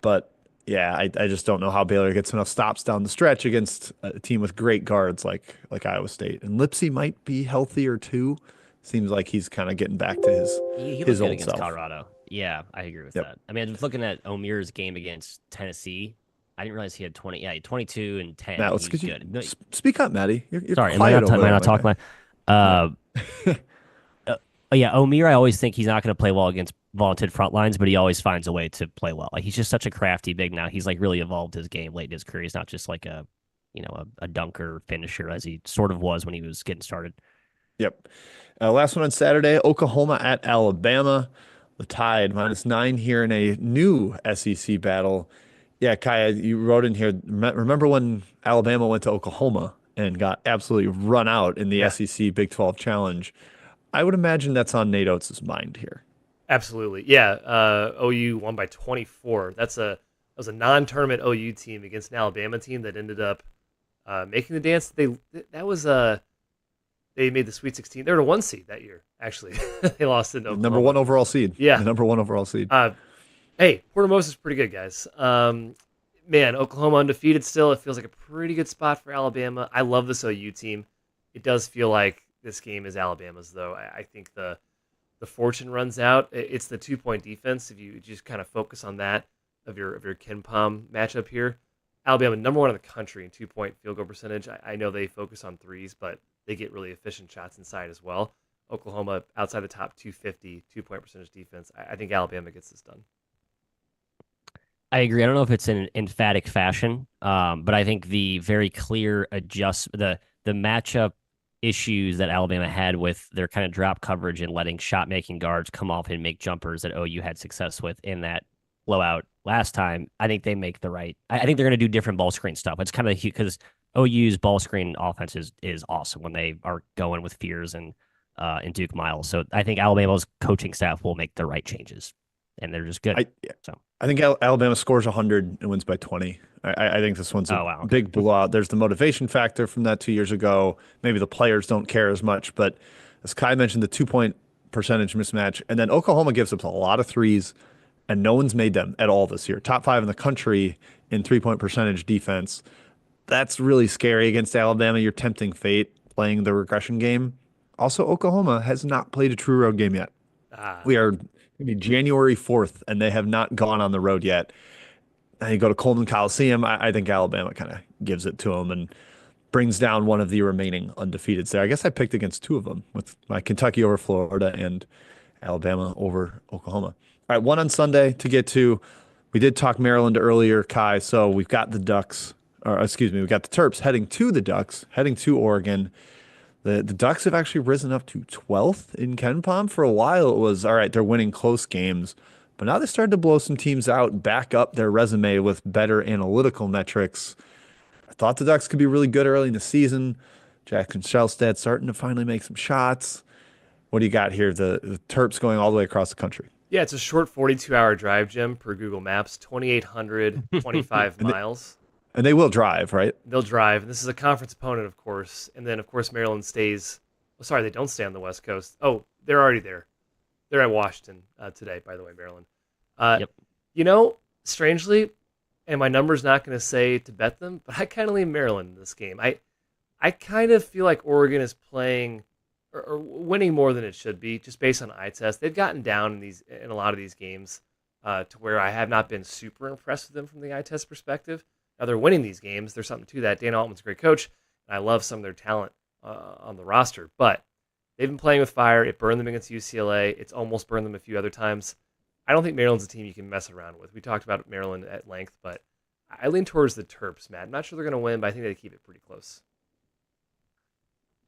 But yeah, I just don't know how Baylor gets enough stops down the stretch against a team with great guards like Iowa State. And Lipsy might be healthier too. Seems like he's kind of getting back to He his looked good old against self. Colorado. Yeah, I agree with Yep. that. I mean, I was looking at Omir's game against Tennessee. I didn't realize he had 20. Yeah, he had 22 and 10. Matt, He let's was get you. good. No, Speak up, Maddie. You're sorry, quiet over am I there, not my talking? man. Yeah, Omir, I always think he's not going to play well against vaunted front lines, but he always finds a way to play well. Like he's just such a crafty big now. He's like really evolved his game late in his career. He's not just like a dunker finisher as he sort of was when he was getting started. Yep. Last one on Saturday, Oklahoma at Alabama. The Tide -9 here in a new SEC battle. Yeah, Kaya, you wrote in here. Remember when Alabama went to Oklahoma and got absolutely run out in the Yeah. SEC Big 12 Challenge? I would imagine that's on Nate Oates' mind here. Absolutely, yeah. OU won by 24. That was a non-tournament OU team against an Alabama team that ended up making the dance. They made the Sweet 16. They were a 1 seed that year, actually. They lost in Oklahoma. Number 1 overall seed. Yeah. The number 1 overall seed. Hey, Porter-Moses is pretty good, guys. Man, Oklahoma undefeated still. It feels like a pretty good spot for Alabama. I love this OU team. It does feel like this game is Alabama's, though. I think the fortune runs out. It's the 2-point defense. If you just kind of focus on that of your KenPom matchup here, Alabama, number one in the country in 2-point field goal percentage. I know they focus on threes, but they get really efficient shots inside as well. Oklahoma outside the top 250 2-point percentage defense. I think Alabama gets this done. I agree. I don't know if it's in an emphatic fashion, but I think the very clear the matchup issues that Alabama had with their kind of drop coverage and letting shot making guards come off and make jumpers that OU had success with in that blowout last time. I think they make the right. I think they're going to do different ball screen stuff. It's kind of because OU's ball screen offense is awesome when they are going with Fears and Duke Miles. So I think Alabama's coaching staff will make the right changes, and they're just good. So. I think Alabama scores 100 and wins by 20. I think this one's a big blowout. There's the motivation factor from that 2 years ago. Maybe the players don't care as much, but as Kai mentioned, the 2-point percentage mismatch. And then Oklahoma gives up a lot of threes, and no one's made them at all this year. Top 5 in the country in 3-point percentage defense. That's really scary against Alabama. You're tempting fate playing the regression game. Also, Oklahoma has not played a true road game yet. We are maybe January 4th, and they have not gone on the road yet. And you go to Coleman Coliseum. I think Alabama kind of gives it to them and brings down one of the remaining undefeateds there. I guess I picked against two of them with my Kentucky over Florida and Alabama over Oklahoma. All right, one on Sunday to get to. We did talk Maryland earlier, Kai. So we've got the Ducks, or excuse me, we've got the Terps heading to the Ducks, heading to Oregon. The Ducks have actually risen up to 12th in KenPom. For a while, it was, all right, they're winning close games. But now they started to blow some teams out, back up their resume with better analytical metrics. I thought the Ducks could be really good early in the season. Jackson Shelstad starting to finally make some shots. What do you got here? The Terps going all the way across the country. Yeah, it's a short 42-hour drive, Jim, per Google Maps, 2,825 miles. And they will drive, right? They'll drive. And this is a conference opponent, of course. And then, of course, Maryland stays. Oh, sorry, they don't stay on the West Coast. Oh, they're already there. They're at Washington today, by the way, Maryland. Yep. You know, strangely, and my number's not going to say to bet them, but I kind of lean Maryland in this game. I kind of feel like Oregon is playing or winning more than it should be, just based on eye test. They've gotten down in a lot of these games to where I have not been super impressed with them from the eye test perspective. Now they're winning these games. There's something to that. Dan Altman's a great coach, and I love some of their talent on the roster. But they've been playing with fire. It burned them against UCLA. It's almost burned them a few other times. I don't think Maryland's a team you can mess around with. We talked about Maryland at length, but I lean towards the Terps, Matt. I'm not sure they're going to win, but I think they keep it pretty close.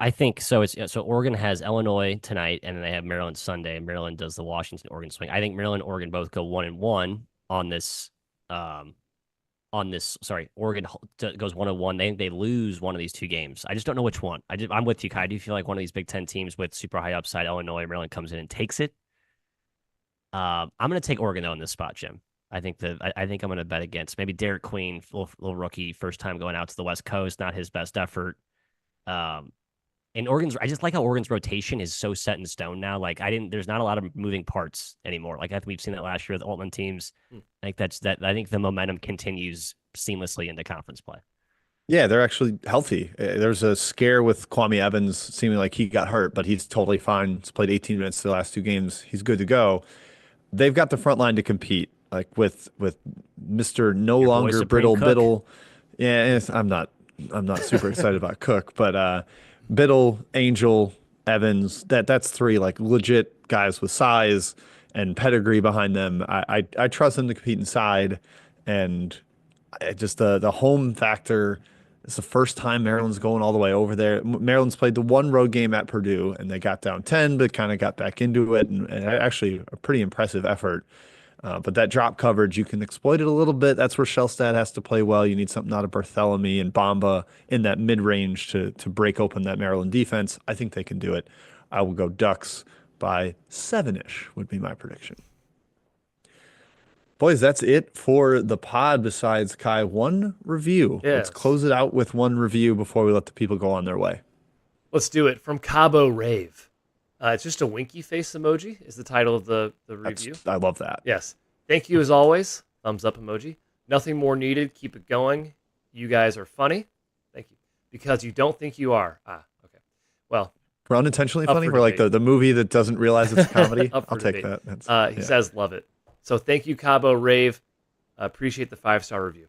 I think so. So Oregon has Illinois tonight, and then they have Maryland Sunday. Maryland does the Washington-Oregon swing. I think Maryland and Oregon both go 1-1 on this. Oregon goes 1-1. They think they lose one of these two games. I just don't know which one. I'm with you, Kai. I do feel like one of these Big Ten teams with super high upside, Illinois, Maryland comes in and takes it. I'm going to take Oregon though in this spot, Jim. I think I'm going to bet against maybe Derek Queen, little rookie, first time going out to the West Coast, not his best effort. And I just like how Oregon's rotation is so set in stone now. Like there's not a lot of moving parts anymore. Like I think we've seen that last year with Altman teams. I think the momentum continues seamlessly into conference play. Yeah, they're actually healthy. There's a scare with Kwame Evans seeming like he got hurt, but he's totally fine. He's played 18 minutes the last two games. He's good to go. They've got the front line to compete, like with Mr. No Your longer boy, brittle Cook. Biddle. Yeah, I'm not super excited about Cook, but Biddle, Angel, Evans, that's three like legit guys with size and pedigree behind them. I trust them to compete inside, and just the home factor. It's the first time Maryland's going all the way over there. Maryland's played the one road game at Purdue, and they got down 10, but kind of got back into it, and actually a pretty impressive effort. But that drop coverage, you can exploit it a little bit. That's where Shelstad has to play well. You need something out of Barthélemy and Bamba in that mid-range to break open that Maryland defense. I think they can do it. I will go Ducks by 7-ish would be my prediction. Boys, that's it for the pod besides Kai. One review. Yes. Let's close it out with one review before we let the people go on their way. Let's do it. From Cabo Rave. It's just a winky face emoji is the title of the review. I love that. Yes. Thank you as always. Thumbs up emoji. Nothing more needed. Keep it going. You guys are funny. Thank you. Because you don't think you are. Okay. Well. We're unintentionally funny. We're like the movie that doesn't realize it's a comedy. I'll take that. He says love it. So thank you, Cabo Rave. Appreciate the 5-star review.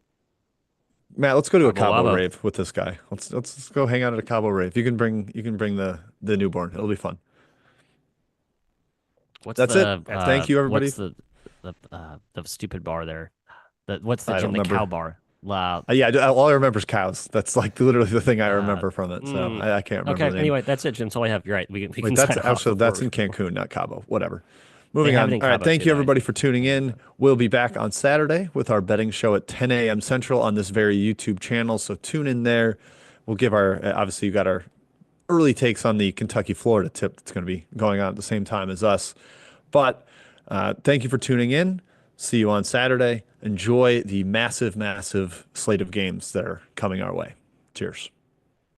Matt, let's go to a Cabo Cabo Wabo. rave with this guy. Let's go hang out at a Cabo rave. You can bring the newborn. It'll be fun. What's That's it. the Thank you, everybody. what's the stupid bar there? What's the I don't gym? The cow remember. bar. La. All I remember is cows. That's like literally the thing I Uh, remember from it. So mm, I can't remember okay. the name. Anyway, that's it, Jim. That's all I have. You're right. We Wait, can that's sign off actually that's before in Cancun, not Cabo. Whatever. they Moving have it on. in All right. Cabo Thank too, you, though. everybody, for tuning in. We'll be back on Saturday with our betting show at 10 a.m. Central on this very YouTube channel. So tune in there. We'll give our obviously you got our early takes on the Kentucky Florida tip that's going to be going on at the same time as us. But thank you for tuning in. See you on Saturday. Enjoy the massive, massive slate of games that are coming our way. Cheers.